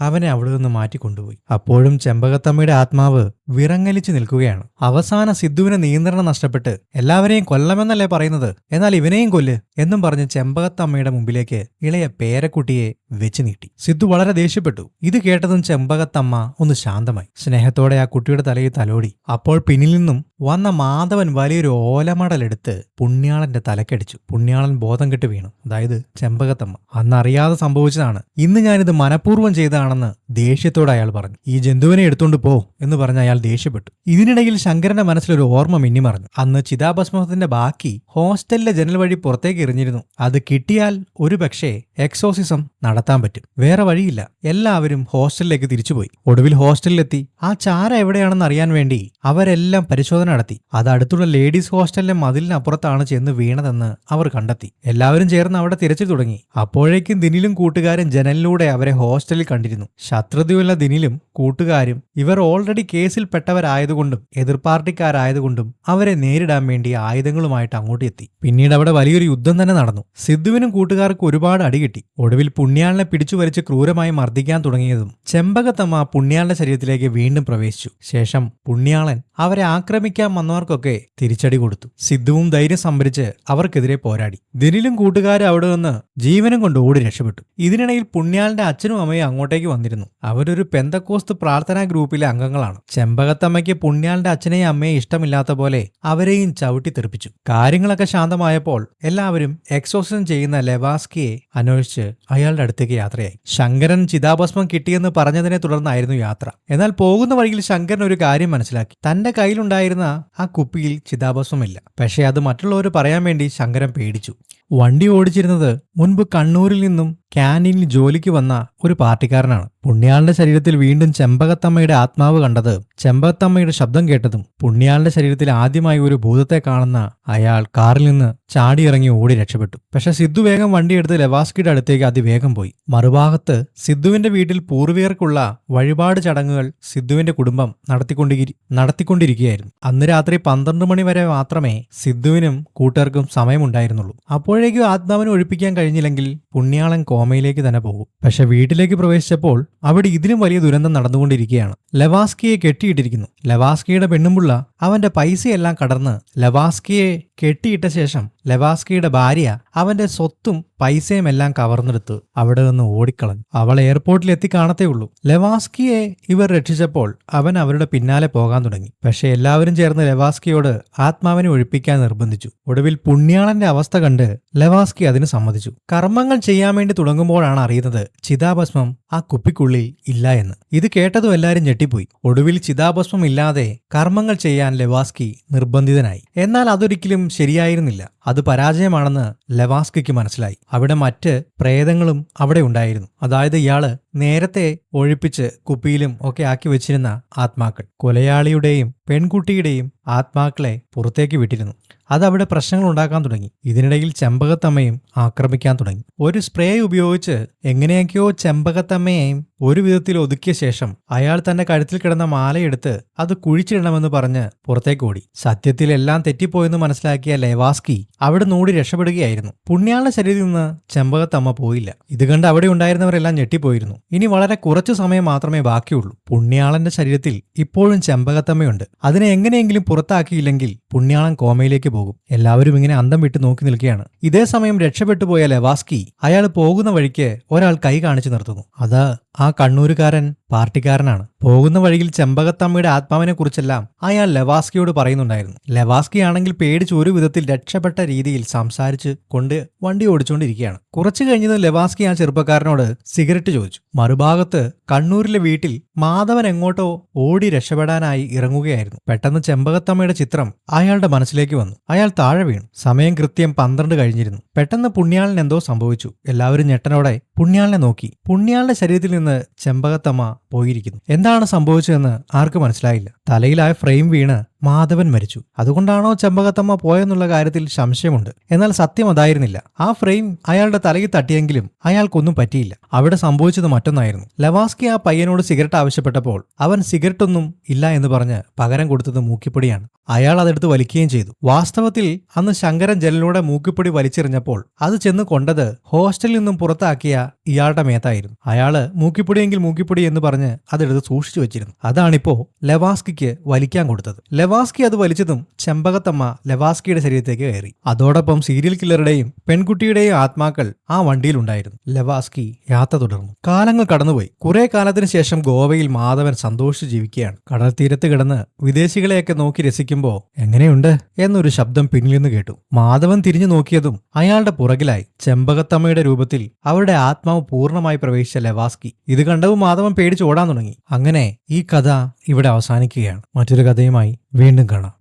അവനെ അവിടെ നിന്ന് മാറ്റിക്കൊണ്ടുപോയി. അപ്പോഴും ചെമ്പകത്തമ്മയുടെ ആത്മാവ് വിറങ്ങലിച്ചു നിൽക്കുകയാണ്. അവസാന സിദ്ധുവിന് നിയന്ത്രണം നഷ്ടപ്പെട്ട് എല്ലാവരെയും കൊല്ലമെന്നല്ലേ പറയുന്നത്, എന്നാൽ ഇവനെയും കൊല്ല് എന്നും പറഞ്ഞ് ചെമ്പകത്തമ്മയുടെ മുമ്പിലേക്ക് ഇളയ പേരക്കുട്ടിയെ വെച്ച് നീട്ടി. സിദ്ധു വളരെ ദേഷ്യപ്പെട്ടു. ഇത് കേട്ടതും ചെമ്പകത്തമ്മ ഒന്ന് ശാന്തമായി. സ്നേഹത്തോടെ ആ കുട്ടിയുടെ തലയിൽ തലോടി. അപ്പോൾ പിന്നിൽ നിന്നും വന്ന മാധവൻ വലിയൊരു ഓലമടലെടുത്ത് പുണ്യാളന്റെ തലക്കടിച്ചു. പുണ്യാളൻ ബോധം കെട്ട് വീണു. അതായത് ചെമ്പകത്തമ്മ. അന്നറിയാതെ സംഭവിച്ചതാണ്. ഇന്ന് ഞാനിത് മനഃപൂർവ്വം ചെയ്തതാണെന്ന് ദേഷ്യത്തോടെ അയാൾ പറഞ്ഞു. ഈ ജന്തുവിനെ എടുത്തോണ്ട് പോ എന്ന് പറഞ്ഞ് അയാൾ ദേഷ്യപ്പെട്ടു. ഇതിനിടയിൽ ശങ്കരന്റെ മനസ്സിലൊരു ഓർമ്മ മിന്നിമറഞ്ഞു. അന്ന് ചിതാഭസ്മത്തിന്റെ ബാക്കി ഹോസ്റ്റലിലെ ജനൽ വഴി പുറത്തേക്ക് എറിഞ്ഞിരുന്നു. അത് കിട്ടിയാൽ ഒരുപക്ഷെ എക്സോസിസം നടത്താൻ പറ്റും. വേറെ വഴിയില്ല. എല്ലാവരും ഹോസ്റ്റലിലേക്ക് തിരിച്ചുപോയി. ഒടുവിൽ ഹോസ്റ്റലിലെത്തി ആ ചാര എവിടെയാണെന്ന് അറിയാൻ വേണ്ടി അവരെല്ലാം പരിശോധന നടത്തി. അത് അടുത്തുള്ള ലേഡീസ് ഹോസ്റ്റലിലെ മതിലിനപ്പുറത്താണ് ചെന്ന് വീണതെന്ന് അവർ കണ്ടെത്തി. എല്ലാവരും ചേർന്ന് അവിടെ തിരച്ചിൽ തുടങ്ങി. അപ്പോഴേക്കും ദിനിലും കൂട്ടുകാരും ജനലിലൂടെ അവരെ ഹോസ്റ്റലിൽ കണ്ടിരുന്നു. ശത്രുതയുള്ള ദിനിലും കൂട്ടുകാരും ഇവർ ഓൾറെഡി കേസിൽ പെട്ടവരായതുകൊണ്ടും എതിർ പാർട്ടിക്കാരായതുകൊണ്ടും അവരെ നേരിടാൻ വേണ്ടി ആയുധങ്ങളുമായിട്ട് അങ്ങോട്ട് എത്തി. പിന്നീട് അവിടെ വലിയൊരു യുദ്ധം തന്നെ നടന്നു. സിദ്ധുവിനും കൂട്ടുകാർക്കും ഒരുപാട് അടികിട്ടി. ഒടുവിൽ പുണ്യാളിനെ പിടിച്ചു വലിച്ച് ക്രൂരമായി മർദ്ദിക്കാൻ തുടങ്ങിയതും ചെമ്പകത്തമ്മ പുണ്യാളിന്റെ ശരീരത്തിലേക്ക് വീണ്ടും പ്രവേശിച്ചു. ശേഷം പുണ്യാളൻ അവരെ ആക്രമിക്കാൻ വന്നവർക്കൊക്കെ തിരിച്ചടി കൊടുത്തു. സിദ്ധുവും ധൈര്യം സംഭരിച്ച് അവർക്കെതിരെ പോരാടി. ദിനിലും കൂട്ടുകാരും അവിടെ നിന്ന് ജീവനും കൊണ്ട് ഓടി രക്ഷപ്പെട്ടു. ഇതിനിടയിൽ പുണ്യാളിന്റെ അച്ഛനും അമ്മയും അങ്ങോട്ടേക്ക് വന്നിരുന്നു. അവരൊരു പെന്തക്കോസ്ത് പ്രാർത്ഥനാ ഗ്രൂപ്പിലെ അംഗങ്ങളാണ്. ചെമ്പകത്തമ്മയ്ക്ക് പുണ്യാളിന്റെ അച്ഛനെയും അമ്മയും ഇഷ്ടമില്ലാത്ത പോലെ അവരെയും ചവിട്ടി തെറിപ്പിച്ചു. കാര്യങ്ങളൊക്കെ ശാന്തമായപ്പോൾ എല്ലാവരും എക്സോസിസം ചെയ്യുന്ന ലെവാസ്കിയെ അന്വേഷിച്ച് അയാളുടെ അടുത്തേക്ക് യാത്രയായി. ശങ്കരൻ ചിതാഭസ്മം കിട്ടിയെന്ന് പറഞ്ഞതിനെ തുടർന്നായിരുന്നു യാത്ര. എന്നാൽ പോകുന്ന വഴിയിൽ ശങ്കരൻ ഒരു കാര്യം മനസ്സിലാക്കി. തന്റെ കയ്യിലുണ്ടായിരുന്ന ആ കുപ്പിയിൽ ചിതാഭസ്മമില്ല. പക്ഷേ അത് മറ്റുള്ളവർ പറയാൻ വേണ്ടി ശങ്കരൻ പേടിച്ചു. വണ്ടി ഓടിച്ചിരുന്നത് മുൻപ് കണ്ണൂരിൽ നിന്നും ക്യാൻറ്റീനിൽ ജോലിക്ക് വന്ന ഒരു പാർട്ടിക്കാരനാണ്. പുണ്യാളിന്റെ ശരീരത്തിൽ വീണ്ടും ചെമ്പകത്തമ്മയുടെ ആത്മാവ് കണ്ടത് ചെമ്പകത്തമ്മയുടെ ശബ്ദം കേട്ടതും പുണ്യാളിന്റെ ശരീരത്തിൽ ആദ്യമായി ഒരു ഭൂതത്തെ കാണുന്ന അയാൾ കാറിൽ നിന്ന് ചാടിയിറങ്ങി ഓടി രക്ഷപ്പെട്ടു. പക്ഷെ സിദ്ധു വേഗം വണ്ടിയെടുത്ത് ലെവാസ്കിയുടെ അടുത്തേക്ക് അതിവേഗം പോയി. മറുഭാഗത്ത് സിദ്ധുവിന്റെ വീട്ടിൽ പൂർവികർക്കുള്ള വഴിപാട് ചടങ്ങുകൾ സിദ്ധുവിന്റെ കുടുംബം നടത്തിക്കൊണ്ടിരിക്കുകയായിരുന്നു. അന്ന് രാത്രി 12 മണി വരെ മാത്രമേ സിദ്ധുവിനും കൂട്ടുകാർക്കും സമയമുണ്ടായിരുന്നുള്ളൂ. അപ്പോഴേക്കും ആത്മാവിനെ ഒഴിപ്പിക്കാൻ കഴിഞ്ഞില്ലെങ്കിൽ പുണ്യാളൻ കോമയിലേക്ക് തന്നെ പോകും. പക്ഷെ വീട്ടിലേക്ക് പ്രവേശിച്ചപ്പോൾ അവിടെ ഇതിലും വലിയ ദുരന്തം നടന്നുകൊണ്ടിരിക്കുകയാണ്. ലെവാസ്കിയെ കെട്ടിയിട്ടിരിക്കുന്നു. ലെവാസ്കിയുടെ പെണ്ണുമ്പുള്ള അവന്റെ പൈസയെല്ലാം കടർന്ന് ലെവാസ്കിയെ കെട്ടിയിട്ട ശേഷം ലെവാസ്കിയുടെ ഭാര്യ അവന്റെ സ്വത്തും പൈസയും എല്ലാം കവർന്നെടുത്ത് അവിടെ നിന്ന് ഓടിക്കളഞ്ഞു. അവൾ എയർപോർട്ടിൽ എത്തി കാണത്തേ ഉള്ളൂ. ലെവാസ്കിയെ ഇവർ രക്ഷിച്ചപ്പോൾ അവൻ അവരുടെ പിന്നാലെ പോകാൻ തുടങ്ങി. പക്ഷെ എല്ലാവരും ചേർന്ന് ലെവാസ്കിയോട് ആത്മാവിനെ ഒഴിപ്പിക്കാൻ നിർബന്ധിച്ചു. ഒടുവിൽ പുണ്യാളന്റെ അവസ്ഥ കണ്ട് ലെവാസ്കി അതിന് സമ്മതിച്ചു. കർമ്മങ്ങൾ ചെയ്യാൻ വേണ്ടി തുടങ്ങുമ്പോഴാണ് അറിയുന്നത് ചിതാഭസ്മം ആ കുപ്പിക്കുള്ളിൽ ഇല്ല എന്ന്. ഇത് കേട്ടതും എല്ലാവരും ഞെട്ടിപ്പോയി. ഒടുവിൽ ചിതാഭസ്മം ഇല്ലാതെ കർമ്മങ്ങൾ ചെയ്യാൻ ലെവാസ്കി നിർബന്ധിതനായി. എന്നാൽ അതൊരിക്കലും ശരിയായിരുന്നില്ല. അത് പരാജയമാണെന്ന് ലെവാസ്കിക്ക് മനസ്സിലായി. അവിടെ മറ്റ് പ്രേതങ്ങളും അവിടെ ഉണ്ടായിരുന്നു. അതായത് ഇയാള് നേരത്തെ ഒഴിപ്പിച്ച് കുപ്പിയിലും ഒക്കെ ആക്കി വെച്ചിരുന്ന ആത്മാക്കൾ. കൊലയാളിയുടെയും പെൺകുട്ടിയുടെയും ആത്മാക്കളെ പുറത്തേക്ക് വിട്ടിരുന്നു. അതവിടെ പ്രശ്നങ്ങൾ ഉണ്ടാക്കാൻ തുടങ്ങി. ഇതിനിടയിൽ ചെമ്പകത്തമ്മയും ആക്രമിക്കാൻ തുടങ്ങി. ഒരു സ്പ്രേ ഉപയോഗിച്ച് എങ്ങനെയൊക്കെയോ ചെമ്പകത്തമ്മയെയും ഒരു വിധത്തിൽ ഒതുക്കിയ ശേഷം അയാൾ തന്റെ കഴുത്തിൽ കിടന്ന മാലയെടുത്ത് അത് കുഴിച്ചിടണമെന്ന് പറഞ്ഞ് പുറത്തേക്ക് ഓടി. സത്യത്തിൽ എല്ലാം തെറ്റിപ്പോയെന്ന് മനസ്സിലാക്കിയ ലെവാസ്കി അവിടെ നോടി രക്ഷപ്പെടുകയായിരുന്നു. പുണ്യാളുടെ ശരീരത്തിൽ നിന്ന് ചെമ്പകത്തമ്മ പോയില്ല. ഇത് കണ്ട് അവിടെ ഉണ്ടായിരുന്നവരെല്ലാം ഞെട്ടിപ്പോയിരുന്നു. ഇനി വളരെ കുറച്ചു സമയം മാത്രമേ ബാക്കിയുള്ളൂ. പുണ്യാളന്റെ ശരീരത്തിൽ ഇപ്പോഴും ചെമ്പകത്തമ്മയുണ്ട്. അതിനെ എങ്ങനെയെങ്കിലും പുറത്താക്കിയില്ലെങ്കിൽ പുണ്യാളൻ കോമയിലേക്ക് പോകും. എല്ലാവരും ഇങ്ങനെ അന്തം വിട്ട് നോക്കി നിൽക്കുകയാണ്. ഇതേ സമയം രക്ഷപ്പെട്ടു പോയ ലെവാസ്കി അയാൾ പോകുന്ന വഴിക്ക് ഒരാൾ കൈ കാണിച്ചു നിർത്തുന്നു. അത് ആ കണ്ണൂരുകാരൻ പാർട്ടിക്കാരനാണ്. പോകുന്ന വഴിയിൽ ചെമ്പകത്തമ്മയുടെ ആത്മാവിനെ കുറിച്ചെല്ലാം അയാൾ ലെവാസ്കിയോട് പറയുന്നുണ്ടായിരുന്നു. ലെവാസ്കി ആണെങ്കിൽ പേടിച്ച് ഒരു വിധത്തിൽ രക്ഷപ്പെട്ട രീതിയിൽ സംസാരിച്ച് കൊണ്ട് വണ്ടി ഓടിച്ചുകൊണ്ടിരിക്കുകയാണ്. കുറച്ചു കഴിഞ്ഞത് ലെവാസ്കി ആ ചെറുപ്പക്കാരനോട് സിഗരറ്റ് ചോദിച്ചു. മറുഭാഗത്ത് കണ്ണൂരിലെ വീട്ടിൽ മാധവൻ എങ്ങോട്ടോ ഓടി രക്ഷപ്പെടാനായി ഇറങ്ങുകയായിരുന്നു. പെട്ടെന്ന് ചെമ്പകത്തമ്മയുടെ ചിത്രം അയാളുടെ മനസ്സിലേക്ക് വന്നു. അയാൾ താഴെ വീണു. സമയം കൃത്യം 12 കഴിഞ്ഞിരുന്നു. പെട്ടെന്ന് പുണ്യാളിന് എന്തോ സംഭവിച്ചു. എല്ലാവരും ഞെട്ടനോടെ പുണ്യാളിനെ നോക്കി. പുണ്യാളിന്റെ ശരീരത്തിൽ നിന്ന് ചെമ്പകത്തമ്മ പോയിരിക്കുന്നു. എന്താണ് സംഭവിച്ചതെന്ന് ആർക്കും മനസ്സിലായില്ല. തലയിലായ ഫ്രെയിം വീണ് മാധവൻ മരിച്ചു. അതുകൊണ്ടാണോ ചെമ്പകത്തമ്മ പോയെന്നുള്ള കാര്യത്തിൽ സംശയമുണ്ട്. എന്നാൽ സത്യം അതായിരുന്നില്ല. ആ ഫ്രെയിം അയാളുടെ തലയിൽ തട്ടിയെങ്കിലും അയാൾക്കൊന്നും പറ്റിയില്ല. അവിടെ സംഭവിച്ചത് മറ്റൊന്നായിരുന്നു. ലെവാസ്കി ആ പയ്യനോട് സിഗരറ്റ് ആവശ്യപ്പെട്ടപ്പോൾ അവൻ സിഗരറ്റൊന്നും ഇല്ല എന്ന് പറഞ്ഞ് പകരം കൊടുത്തത് മൂക്കിപ്പൊടിയാണ്. അയാൾ അതെടുത്ത് വലിക്കുകയും ചെയ്തു. വാസ്തവത്തിൽ അന്ന് ശങ്കരൻ ജനലിലൂടെ മൂക്കിപ്പൊടി വലിച്ചെറിഞ്ഞപ്പോൾ അത് ചെന്ന് കൊണ്ടത് ഹോസ്റ്റലിൽ നിന്നും പുറത്താക്കിയ ഇയാളുടെ മേത്തായിരുന്നു. അയാള് മൂക്കിപ്പൊടിയെങ്കിൽ മൂക്കിപ്പൊടി എന്ന് പറഞ്ഞ് അതെടുത്ത് സൂക്ഷിച്ചു വെച്ചിരുന്നു. അതാണിപ്പോ ലെവാസ്കിക്ക് വലിക്കാൻ കൊടുത്തത്. ലെവാസ്കി അത് വലിച്ചതും ചെമ്പകത്തമ്മ ലെവാസ്കിയുടെ ശരീരത്തേക്ക് കയറി. അതോടൊപ്പം സീരിയൽ കില്ലറുടെയും പെൺകുട്ടിയുടെയും ആത്മാക്കൾ ആ വണ്ടിയിലുണ്ടായിരുന്നു. ലെവാസ്കി യാത്ര തുടർന്നു. കാലങ്ങൾ കടന്നുപോയി. കുറെ കാലത്തിന് ശേഷം ഗോവയിൽ മാധവൻ സന്തോഷിച്ച് ജീവിക്കുകയാണ്. കടൽ തീരത്ത് കിടന്ന് വിദേശികളെയൊക്കെ നോക്കി രസിക്കുമ്പോ എങ്ങനെയുണ്ട് എന്നൊരു ശബ്ദം പിന്നിൽ നിന്ന് കേട്ടു. മാധവൻ തിരിഞ്ഞു നോക്കിയതും അയാളുടെ പുറകിലായി ചെമ്പകത്തമ്മയുടെ രൂപത്തിൽ അവരുടെ ആത്മാവ് പൂർണ്ണമായി പ്രവേശിച്ച ലെവാസ്കി. ഇത് കണ്ടവും മാധവൻ പേടിച്ച് ഓടാൻ തുടങ്ങി. അങ്ങനെ ഈ കഥ ഇവിടെ അവസാനിക്കുകയാണ്. മറ്റൊരു കഥയുമായി വീണ്ടും കാണാം.